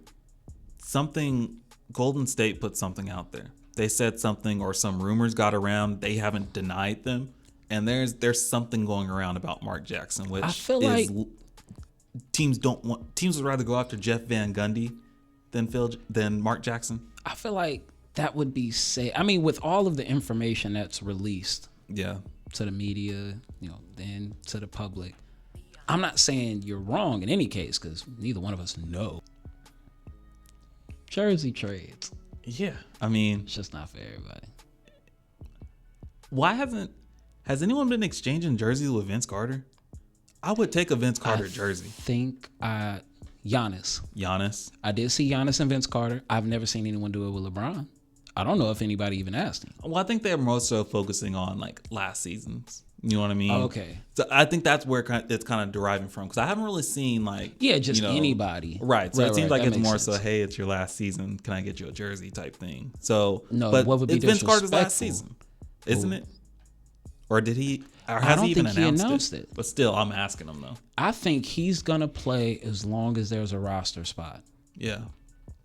Golden State put something out there. They said something or some rumors got around. They haven't denied them. And there's something going around about Mark Jackson, which I feel like teams would rather go after Jeff Van Gundy than Mark Jackson. I feel like that would be safe. I mean, with all of the information that's released to the media, then to the public, I'm not saying you're wrong in any case because neither one of us know. Jersey trades. Yeah. I mean, it's just not for everybody. Why has anyone been exchanging jerseys with Vince Carter? I would take a Vince Carter jersey. Giannis. I did see Giannis and Vince Carter. I've never seen anyone do it with LeBron. I don't know if anybody even asked him. Well, I think they're more so focusing on like last season's. You know what I mean? Oh, okay. So I think that's where it's kind of deriving from because I haven't really seen like anybody. Right. So it seems like it's more sense. so, hey, it's your last season. Can I get you a jersey type thing? So no, but what would be it's Vince Carter's last season, isn't it? Or did he? Or has he even announced it? But still, I'm asking him though. I think he's gonna play as long as there's a roster spot. Yeah.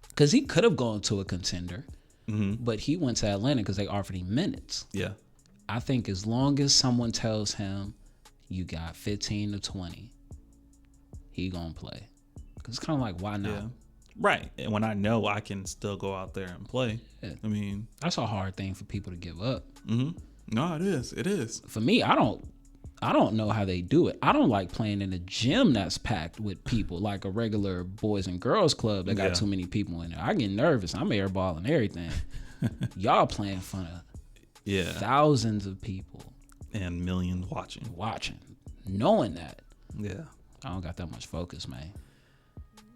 Because he could have gone to a contender, but he went to Atlanta because they offered him minutes. Yeah. I think as long as someone tells him you got 15 to 20, he gonna play. Because it's kind of like, why not? Yeah. Right. And when I know I can still go out there and play, I mean, that's a hard thing for people to give up. Mm-hmm. No, it is. It is. For me, I don't know how they do it. I don't like playing in a gym that's packed with people, like a regular boys and girls club that got too many people in there. I get nervous. I'm airballing everything. Y'all playing in front of thousands of people and millions watching, knowing that. Yeah, I don't got that much focus, man.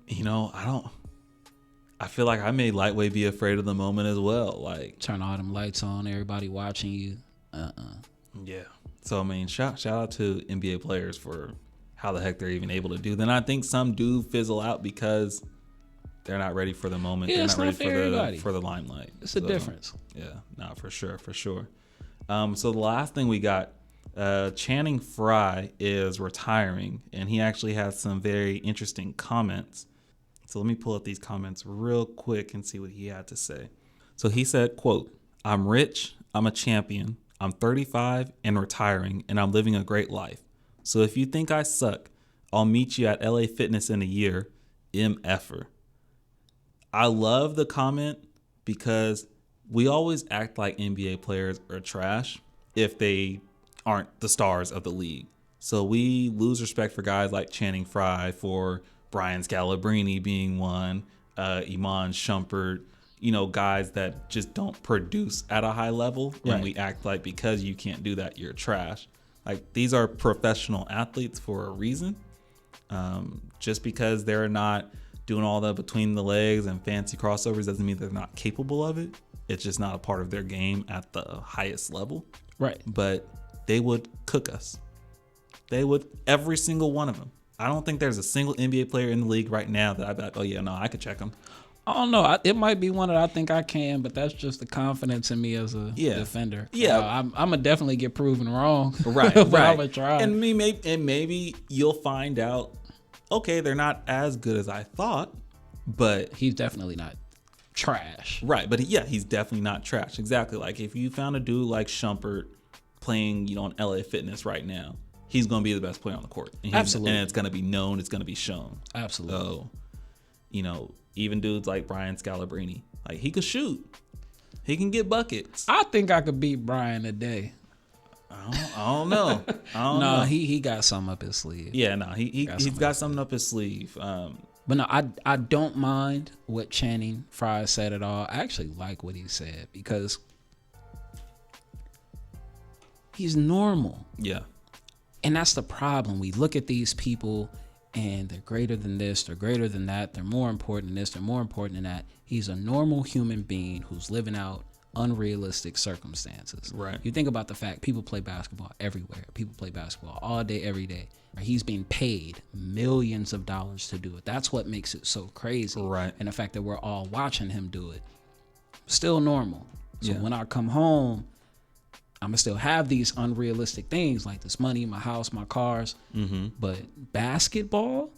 I feel like I made lightweight be afraid of the moment as well. Like turn all them lights on, everybody watching you. Yeah. So I mean, shout out to NBA players for how the heck they're even able to do. Then I think some do fizzle out because they're not ready for the moment. Yeah, they're not ready for the limelight. It's a difference. Yeah, no, for sure. So the last thing we got, Channing Frye is retiring, and he actually has some very interesting comments. So let me pull up these comments real quick and see what he had to say. So he said, quote, "I'm rich, I'm a champion, I'm 35 and retiring, and I'm living a great life. So if you think I suck, I'll meet you at LA Fitness in a year, MFer." I love the comment because we always act like NBA players are trash if they aren't the stars of the league. So we lose respect for guys like Channing Frye, for Brian Scalabrine being one, Iman Shumpert, guys that just don't produce at a high level. Right. And we act like because you can't do that, you're trash. Like, these are professional athletes for a reason. Just because they're not doing all that between the legs and fancy crossovers doesn't mean they're not capable of it. It's just not a part of their game at the highest level. Right. But they would cook us. They would, every single one of them. I don't think there's a single NBA player in the league right now that I'd be like, oh yeah, no, I could check them. I don't know. It might be one that I think I can, but that's just the confidence in me as a defender. Yeah, I'm gonna definitely get proven wrong. Right, but right. I'm gonna try. And maybe you'll find out. Okay, they're not as good as I thought, but he's definitely not trash. Right, but he's definitely not trash. Exactly. Like if you found a dude like Shumpert playing, on LA Fitness right now, he's going to be the best player on the court. And Absolutely. And it's going to be known. It's going to be shown. Absolutely. So, even dudes like Brian Scalabrine, like he could shoot. He can get buckets. I think I could beat Brian today. I don't know. I don't know. He got something up his sleeve. Yeah, no, he's got something up his sleeve. But no, I don't mind what Channing Frye said at all. I actually like what he said because he's normal. Yeah. And that's the problem. We look at these people and they're greater than this, they're greater than that, they're more important than this, they're more important than that. He's a normal human being who's living out unrealistic circumstances. Right. You think about the fact people play basketball everywhere. People play basketball all day, every day. He's being paid millions of dollars to do it. That's what makes it so crazy. Right. And the fact that we're all watching him do it. Still normal. So when I come home, I'm going to still have these unrealistic things like this money, my house, my cars. Mm-hmm. But basketball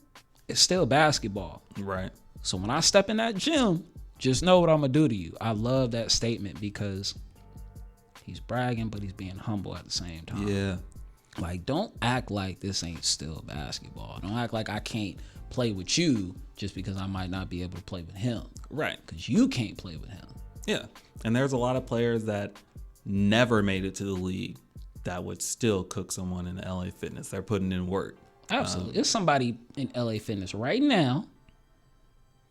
is still basketball. Right. So when I step in that gym, just know what I'm going to do to you. I love that statement because he's bragging, but he's being humble at the same time. Yeah. Like, don't act like this ain't still basketball. Don't act like I can't play with you just because I might not be able to play with him. Right. Because you can't play with him. Yeah. And there's a lot of players that never made it to the league that would still cook someone in LA Fitness. They're putting in work. Absolutely. There's somebody in LA Fitness right now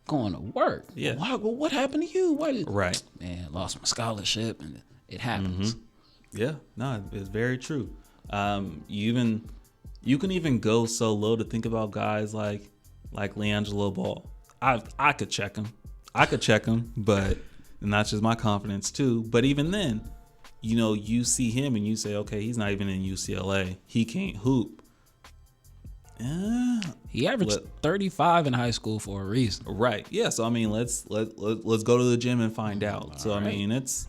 going to work. Yeah. Well, what happened to you? Right. Man, lost my scholarship, and it happens. Mm-hmm. Yeah. No, it's very true. You can even go so low to think about guys like LiAngelo Ball. I could check him, but and that's just my confidence too. But even then, you see him and you say, okay, he's not even in UCLA. He can't hoop. He averaged 35 in high school for a reason. Right. Yeah. So I mean, let's go to the gym and find out. So right. I mean, it's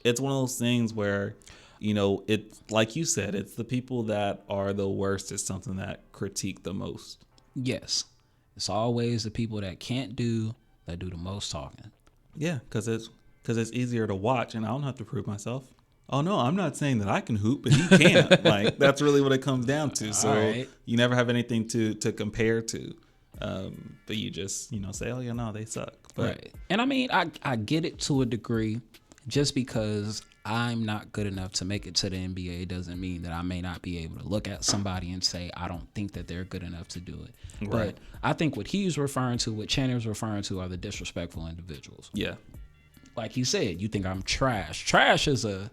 one of those things where, it's like you said, it's the people that are the worst at something that critique the most. Yes. It's always the people that can't do that do the most talking. Yeah, because it's easier to watch, and I don't have to prove myself. Oh no, I'm not saying that I can hoop, but he can't. Like that's really what it comes down to. So right. You never have anything to compare to, but you just say, oh yeah, no, they suck. But, right. And I mean, I get it to a degree. Just because I'm not good enough to make it to the NBA doesn't mean that I may not be able to look at somebody and say I don't think that they're good enough to do it. Right. But I think what he's referring to, what Channing's referring to, are the disrespectful individuals. Yeah. Like he said, you think I'm trash. Trash is a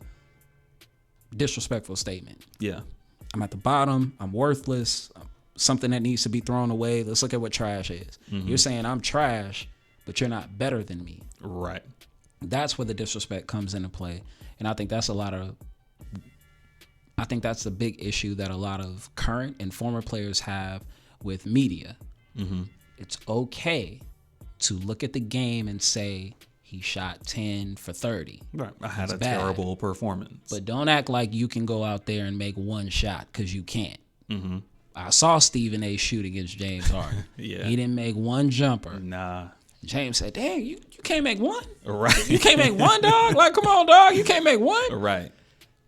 disrespectful statement. Yeah. I'm at the bottom. I'm worthless. I'm something that needs to be thrown away. Let's look at what trash is. Mm-hmm. You're saying I'm trash, but you're not better than me. Right. That's where the disrespect comes into play. And I think that's the big issue that a lot of current and former players have with media. Mm-hmm. It's okay to look at the game and say he shot 10 for 30. Right. I had a bad. Terrible performance. But don't act like you can go out there and make one shot, because you can't. Mm-hmm. I saw Stephen A. shoot against James Harden. Yeah. He didn't make one jumper. Nah. James said, dang, you can't make one? Right. You can't make one, dog? Like, come on, dog. You can't make one? Right.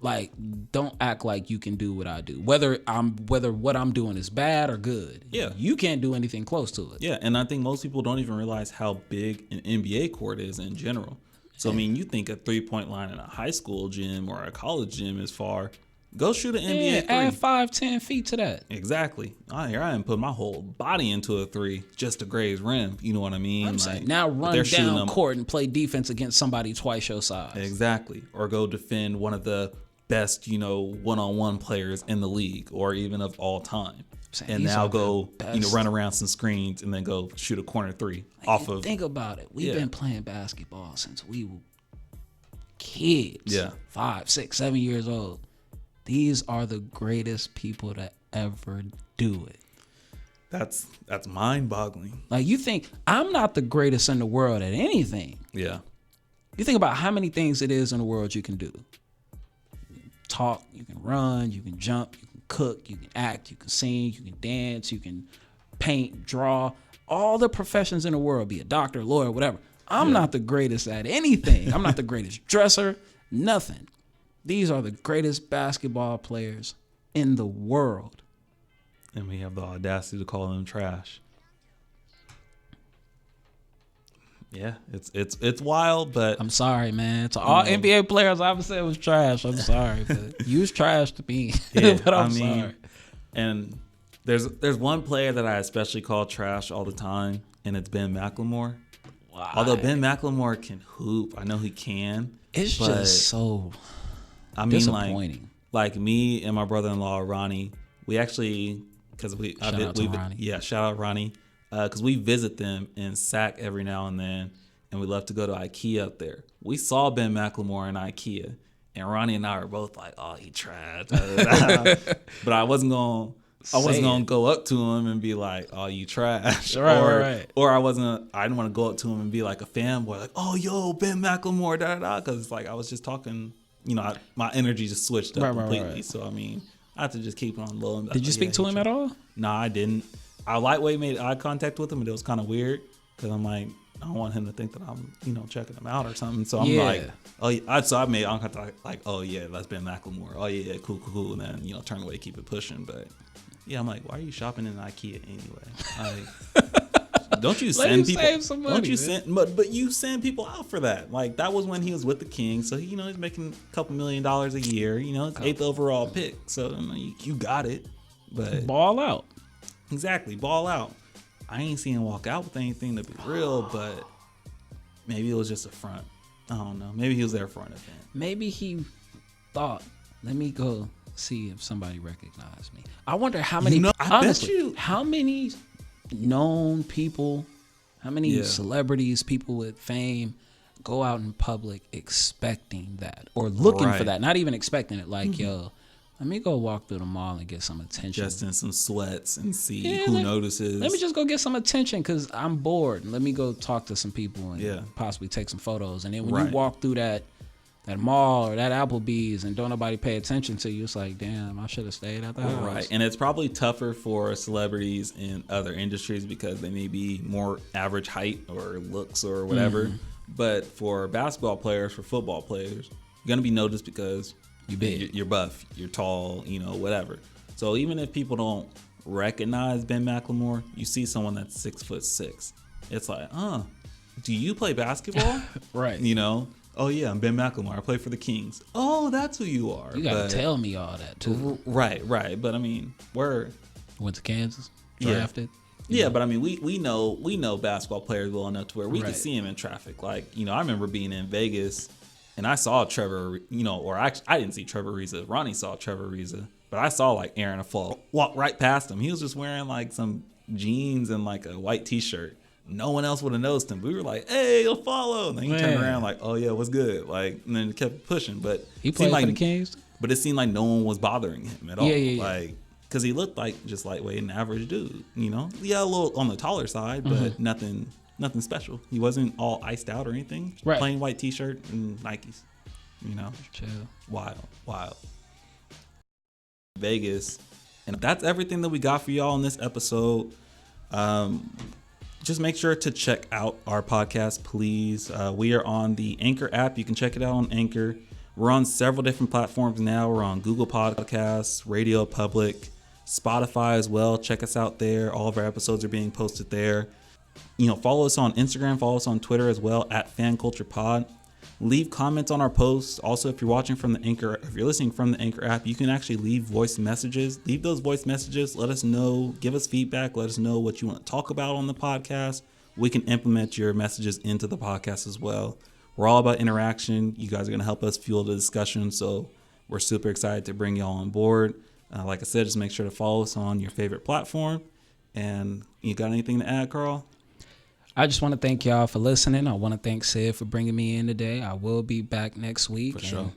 Like, don't act like you can do what I do. Whether what I'm doing is bad or good. Yeah. You can't do anything close to it. Yeah, and I think most people don't even realize how big an NBA court is in general. So, I mean, you think a 3-point line in a high school gym or a college gym is far. Go shoot an NBA three. Add 5-10 feet to that. Exactly. Here I am putting my whole body into a three just to graze rim. You know what I mean? I'm saying, now run down court and play defense against somebody twice your size. Exactly. Or go defend one of the best, one-on-one players in the league or even of all time. And now go, run around some screens and then go shoot a corner three off of. Think about it. We've been playing basketball since we were kids. Yeah. 5, 6, 7 years old. These are the greatest people to ever do it. That's mind-boggling. Like, you think I'm not the greatest in the world at anything. Yeah. You think about how many things it is in the world you can do. You can talk, you can run, you can jump, you can cook, you can act, you can sing, you can dance, you can paint, draw. All the professions in the world, be a doctor, lawyer, whatever. I'm not the greatest at anything. I'm not the greatest dresser, nothing. These are the greatest basketball players in the world. And we have the audacity to call them trash. Yeah, it's wild, but I'm sorry, man. To all NBA players, I would say it was trash. I'm sorry, but you was trash to me. Yeah, but I'm sorry. And there's one player that I especially call trash all the time, and it's Ben McLemore. Why? Although Ben McLemore can hoop, I know he can. It's just so disappointing. Like me and my brother-in-law Ronnie, we actually shout out Ronnie, because we visit them in SAC every now and then, and we love to go to IKEA up there. We saw Ben McLemore in IKEA, and Ronnie and I were both like, "Oh, he trash," but I wasn't gonna go up to him and be like, "Oh, you trash," right. Or I didn't want to go up to him and be like a fanboy, like, "Oh, yo, Ben McLemore," because it's like I was just talking, my energy just switched up completely. Right. So I mean, I have to just keep it on low. Did you speak to him at all? No, I didn't. I lightweight made eye contact with him, and it was kind of weird because I'm like, I don't want him to think that I'm, checking him out or something. So I'm like, oh, yeah. So I made eye contact like, oh yeah, that's Ben McLemore. Oh yeah, cool, and then turn away, keep it pushing. But yeah, I'm like, why are you shopping in IKEA anyway? Like, don't you send people? Save some money, don't you send? But you send people out for that. Like that was when he was with the Kings, so he's making a couple $1 million a year. It's 8th overall pick, so you got it. But ball out. Exactly, ball out. I ain't seen him walk out with anything to be real, but maybe it was just a front. I don't know. Maybe he was there for an event. Maybe he thought, let me go see if somebody recognized me. I wonder how many, honestly, how many known people, how many celebrities, people with fame go out in public expecting that or looking for that, not even expecting it. Like, yo, let me go walk through the mall and get some attention. Just in some sweats and see who notices. Let me just go get some attention because I'm bored. Let me go talk to some people and possibly take some photos. And then when you walk through that mall or that Applebee's and don't nobody pay attention to you, it's like, damn, I should have stayed at the house. Right. And it's probably tougher for celebrities in other industries because they may be more average height or looks or whatever. Mm-hmm. But for basketball players, for football players, you're going to be noticed because you big, you're buff, you're tall, whatever. So even if people don't recognize Ben McLemore, you see someone that's 6'6". It's like, do you play basketball? Right. Oh yeah, I'm Ben McLemore. I play for the Kings. Oh, that's who you are. You gotta tell me all that too. Right. But I mean, went to Kansas, drafted. Yeah, but I mean, we know basketball players well enough to where we can see him in traffic. Like, I remember being in Vegas. And I saw Trevor, or actually, I didn't see Trevor Ariza. Ronnie saw Trevor Ariza. But I saw, like, Aaron Aflalo walk right past him. He was just wearing, like, some jeans and, like, a white T-shirt. No one else would have noticed him. We were like, hey, Aflalo. And then he turned around like, oh, yeah, what's good? Like, and then kept pushing. But he played for the Kings? But it seemed like no one was bothering him at all. Yeah. Like, because he looked like just lightweight and average dude, Yeah, a little on the taller side, but nothing special. He wasn't all iced out or anything. Right. Plain white T-shirt and Nikes. Chill. Wild. Vegas. And that's everything that we got for y'all in this episode. Just make sure to check out our podcast, please. We are on the Anchor app. You can check it out on Anchor. We're on several different platforms now. We're on Google Podcasts, Radio Public, Spotify as well. Check us out there. All of our episodes are being posted there. Follow us on Instagram. Follow us on Twitter as well, @FanCulturePod. Leave comments on our posts. Also, if you're watching from the Anchor, if you're listening from the Anchor app, you can actually leave voice messages. Leave those voice messages. Let us know. Give us feedback. Let us know what you want to talk about on the podcast. We can implement your messages into the podcast as well. We're all about interaction. You guys are going to help us fuel the discussion. So we're super excited to bring y'all on board. Like I said, just make sure to follow us on your favorite platform. And you got anything to add, Karl? I just want to thank y'all for listening. I want to thank Sid for bringing me in today. I will be back next week. For sure.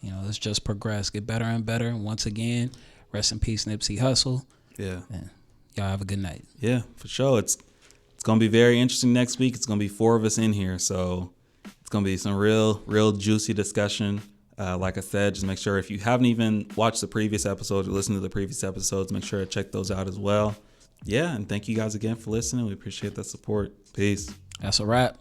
Let's just progress, get better and better. And once again, rest in peace, Nipsey Hussle. Yeah. And, Y'all have a good night. Yeah, for sure. It's going to be very interesting next week. It's going to be 4 of us in here, so it's going to be some real juicy discussion. Like I said, just make sure if you haven't even watched the previous episodes or listened to the previous episodes, make sure to check those out as well. Yeah, and thank you guys again for listening. We appreciate the support. Peace. That's a wrap.